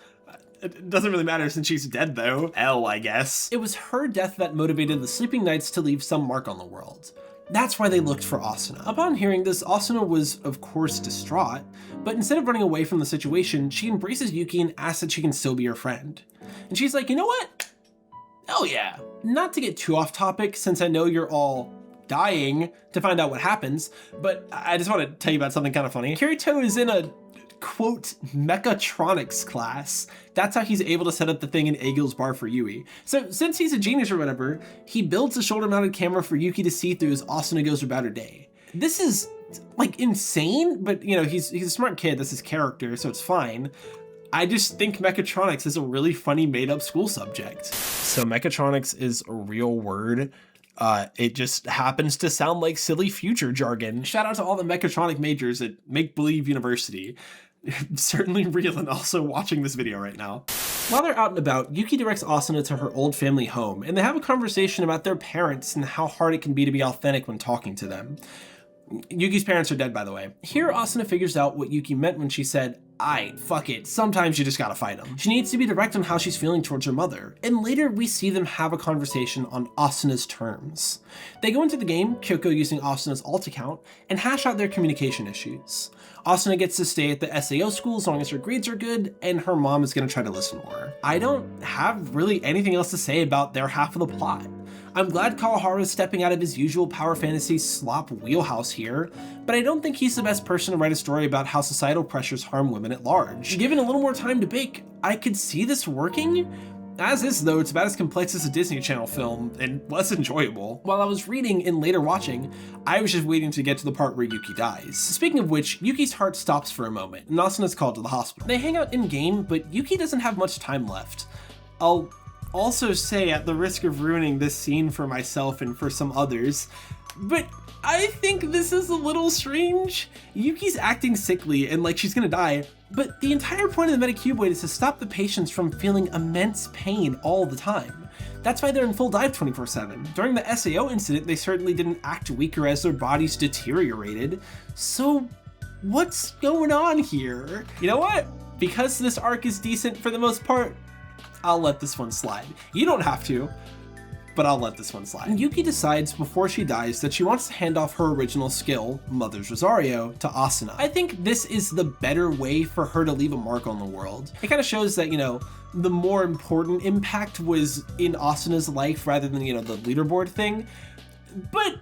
It doesn't really matter since she's dead though. I guess. It was her death that motivated the Sleeping Knights to leave some mark on the world. That's why they looked for Asuna. Upon hearing this, Asuna was, of course, distraught, but instead of running away from the situation, she embraces Yuki and asks that she can still be her friend. And she's like, you know what? Hell yeah. Not to get too off topic, since I know you're all dying to find out what happens, but I just want to tell you about something kind of funny. Kirito is in a quote mechatronics class. That's how he's able to set up the thing in Egil's bar for Yui. So since he's a genius or whatever, he builds a shoulder mounted camera for Yuki to see through as Asuna goes about her day. This is like insane, but you know, he's a smart kid, that's his character, so it's fine. I just think mechatronics is a really funny made up school subject. So mechatronics is a real word. It just happens to sound like silly future jargon. Shout out to all the mechatronic majors at Make Believe University. Certainly real and also watching this video right now. While they're out and about, Yuki directs Asuna to her old family home, and they have a conversation about their parents and how hard it can be to be authentic when talking to them. Yuki's parents are dead, by the way. Here, Asuna figures out what Yuki meant when she said, fuck it, sometimes you just gotta fight them. She needs to be direct on how she's feeling towards her mother, and later we see them have a conversation on Asuna's terms. They go into the game, Kyoko using Asuna's alt account, and hash out their communication issues. Asuna gets to stay at the SAO school as long as her grades are good, and her mom is gonna try to listen more. I don't have really anything else to say about their half of the plot. I'm glad Kawahara is stepping out of his usual power fantasy slop wheelhouse here, but I don't think he's the best person to write a story about how societal pressures harm women at large. Given a little more time to bake, I could see this working. As is though, it's about as complex as a Disney Channel film, and less enjoyable. While I was reading and later watching, I was just waiting to get to the part where Yuki dies. Speaking of which, Yuki's heart stops for a moment, and Asuna's called to the hospital. They hang out in-game, but Yuki doesn't have much time left. I'll also say, at the risk of ruining this scene for myself and for some others, but I think this is a little strange. Yuki's acting sickly and like she's gonna die, but the entire point of the metacuboid is to stop the patients from feeling immense pain all the time. That's why they're in full dive 24/7. During the SAO incident, they certainly didn't act weaker as their bodies deteriorated. So what's going on here? You know what? Because this arc is decent for the most part, I'll let this one slide. You don't have to, but I'll let this one slide. Yuki decides before she dies that she wants to hand off her original skill, Mother's Rosario, to Asuna. I think this is the better way for her to leave a mark on the world. It kind of shows that, you know, the more important impact was in Asuna's life rather than, you know, the leaderboard thing. But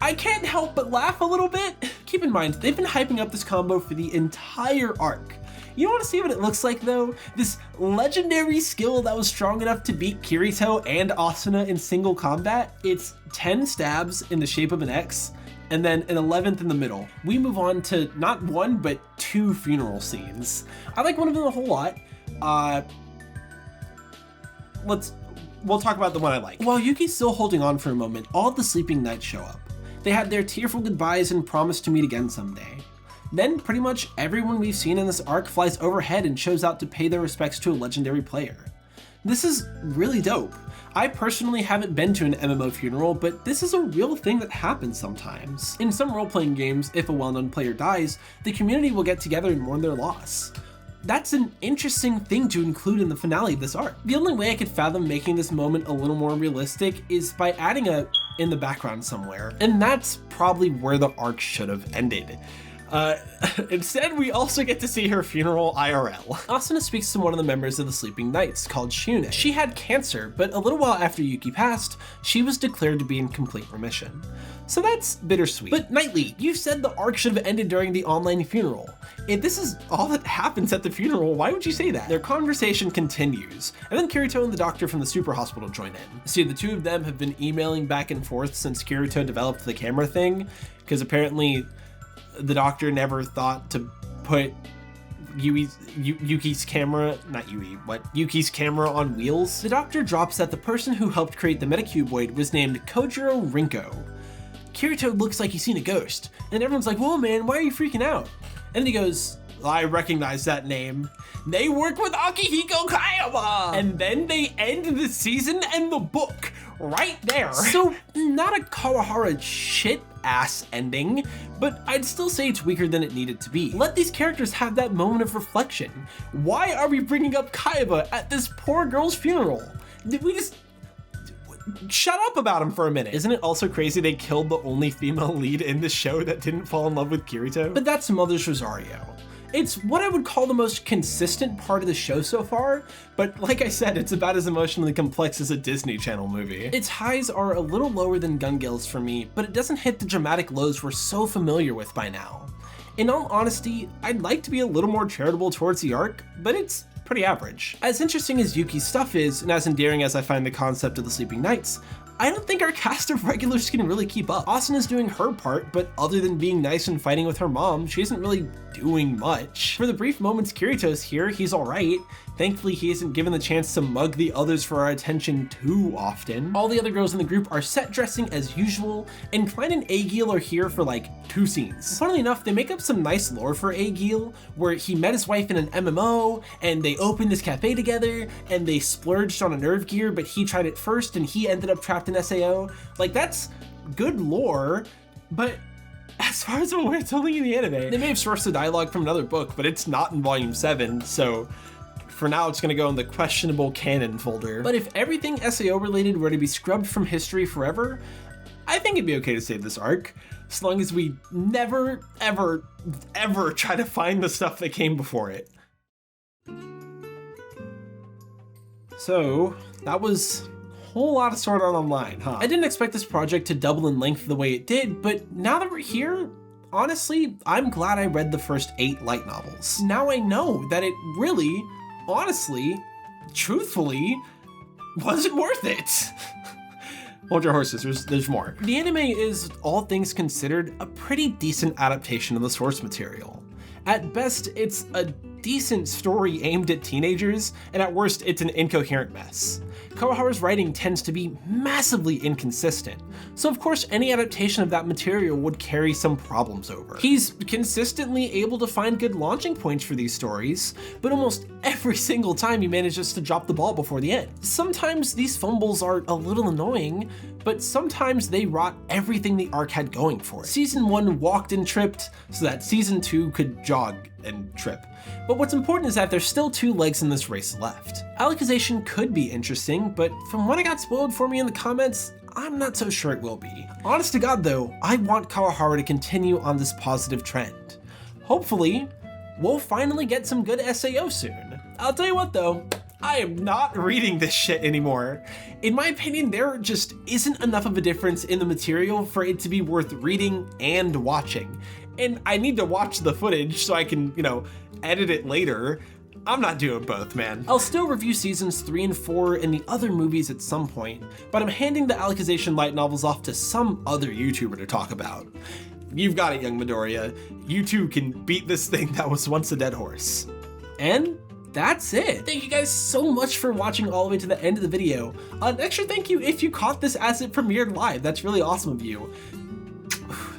I can't help but laugh a little bit. Keep in mind, they've been hyping up this combo for the entire arc. You want to see what it looks like though? This legendary skill that was strong enough to beat Kirito and Asuna in single combat? It's 10 stabs in the shape of an X, and then an 11th in the middle. We move on to not one, but 2 funeral scenes. I like one of them a whole lot. We'll talk about the one I like. While Yuki's still holding on for a moment, all the Sleeping Knights show up. They had their tearful goodbyes and promise to meet again someday. Then pretty much everyone we've seen in this arc flies overhead and shows out to pay their respects to a legendary player. This is really dope. I personally haven't been to an MMO funeral, but this is a real thing that happens sometimes. In some role-playing games, if a well-known player dies, the community will get together and mourn their loss. That's an interesting thing to include in the finale of this arc. The only way I could fathom making this moment a little more realistic is by adding a in the background somewhere, and that's probably where the arc should have ended. Instead, we also get to see her funeral IRL. Asuna speaks to one of the members of the Sleeping Knights, called Shune. She had cancer, but a little while after Yuki passed, she was declared to be in complete remission. So that's bittersweet. But Knightley, you said the arc should have ended during the online funeral. If this is all that happens at the funeral, why would you say that? Their conversation continues, and then Kirito and the doctor from the super hospital join in. See, the two of them have been emailing back and forth since Kirito developed the camera thing, because apparently the doctor never thought to put Yuki's camera on wheels. The doctor drops that the person who helped create the Metacuboid was named Kojiro Rinko. Kirito looks like he's seen a ghost, and everyone's like, whoa man, why are you freaking out? And then he goes, I recognize that name. They work with Akihiko Kayama! And then they end the season and the book right there. So, not a Kawahara shit-ass ending, but I'd still say it's weaker than it needed to be. Let these characters have that moment of reflection. Why are we bringing up Kayama at this poor girl's funeral? Did we just shut up about him for a minute? Isn't it also crazy they killed the only female lead in the show that didn't fall in love with Kirito? But that's Mother's Rosario. It's what I would call the most consistent part of the show so far, but like I said, it's about as emotionally complex as a Disney Channel movie. Its highs are a little lower than Gungale's for me, but it doesn't hit the dramatic lows we're so familiar with by now. In all honesty, I'd like to be a little more charitable towards the arc, but it's pretty average. As interesting as Yuki's stuff is, and as endearing as I find the concept of the Sleeping Knights, I don't think our cast of regulars can really keep up. Asuna's doing her part, but other than being nice and fighting with her mom, she isn't really doing much. For the brief moments Kirito's here, he's alright. Thankfully, he isn't given the chance to mug the others for our attention too often. All the other girls in the group are set dressing as usual, and Klein and Aegil are here for like 2 scenes. Funnily enough, they make up some nice lore for Aegil, where he met his wife in an MMO, and they opened this cafe together, and they splurged on a nerve gear, but he tried it first, and he ended up trapped in SAO. Like, that's good lore, but as far as I'm aware, it's only in the anime. They may have sourced the dialogue from another book, but it's not in volume 7, so for now it's gonna go in the questionable canon folder. But if everything SAO related were to be scrubbed from history forever, I think it'd be okay to save this arc, as long as we never, ever, ever try to find the stuff that came before it. So, that was a whole lot of Sword Art Online, huh? I didn't expect this project to double in length the way it did, but now that we're here, honestly, I'm glad I read the first 8 light novels. Now I know that it really, honestly, truthfully, wasn't worth it. Hold your horses, there's more. The anime is, all things considered, a pretty decent adaptation of the source material. At best, it's a decent story aimed at teenagers, and at worst, it's an incoherent mess. Kawahara's writing tends to be massively inconsistent, so of course any adaptation of that material would carry some problems over. He's consistently able to find good launching points for these stories, but almost every single time he manages to drop the ball before the end. Sometimes these fumbles are a little annoying, but sometimes they rot everything the arc had going for it. Season 1 walked and tripped so that Season 2 could jog and trip. But what's important is that there's still 2 legs in this race left. Alicization could be interesting, but from what I got spoiled for me in the comments, I'm not so sure it will be. Honest to God though, I want Kawahara to continue on this positive trend. Hopefully, we'll finally get some good SAO soon. I'll tell you what though, I am not reading this shit anymore. In my opinion, there just isn't enough of a difference in the material for it to be worth reading and watching. And I need to watch the footage so I can, edit it later. I'm not doing both, man. I'll still review seasons 3 and 4 and the other movies at some point, but I'm handing the Alicization light novels off to some other YouTuber to talk about. You've got it, young Midoriya. You too can beat this thing that was once a dead horse. And that's it. Thank you guys so much for watching all the way to the end of the video. An extra thank you if you caught this as it premiered live. That's really awesome of you.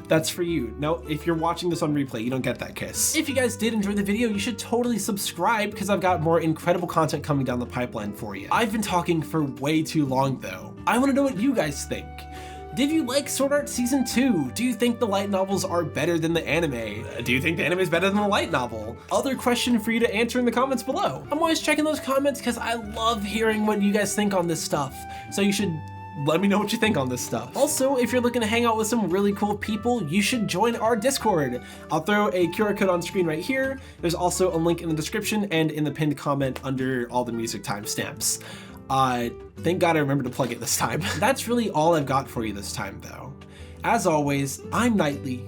That's for you. No, if you're watching this on replay, you don't get that kiss. If you guys did enjoy the video, you should totally subscribe because I've got more incredible content coming down the pipeline for you. I've been talking for way too long though. I want to know what you guys think. Did you like Sword Art Season 2? Do you think the light novels are better than the anime? Do you think the anime is better than the light novel? Other question for you to answer in the comments below. I'm always checking those comments because I love hearing what you guys think on this stuff. So you should let me know what you think on this stuff. Also, if you're looking to hang out with some really cool people, you should join our Discord. I'll throw a QR code on screen right here. There's also a link in the description and in the pinned comment under all the music timestamps. Thank God I remembered to plug it this time. That's really all I've got for you this time, though. As always, I'm Knightley.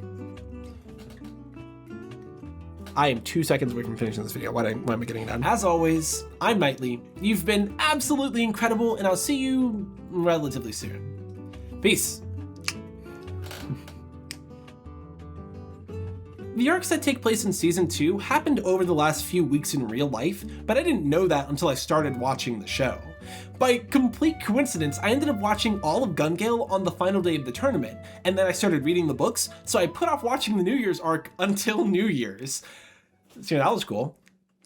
I am 2 seconds away from finishing this video. Why am I getting it done? As always, I'm Knightley. You've been absolutely incredible, and I'll see you relatively soon. Peace. The arcs that take place in Season 2 happened over the last few weeks in real life, but I didn't know that until I started watching the show. By complete coincidence, I ended up watching all of Gungale on the final day of the tournament, and then I started reading the books, so I put off watching the New Year's arc until New Year's. So that was cool.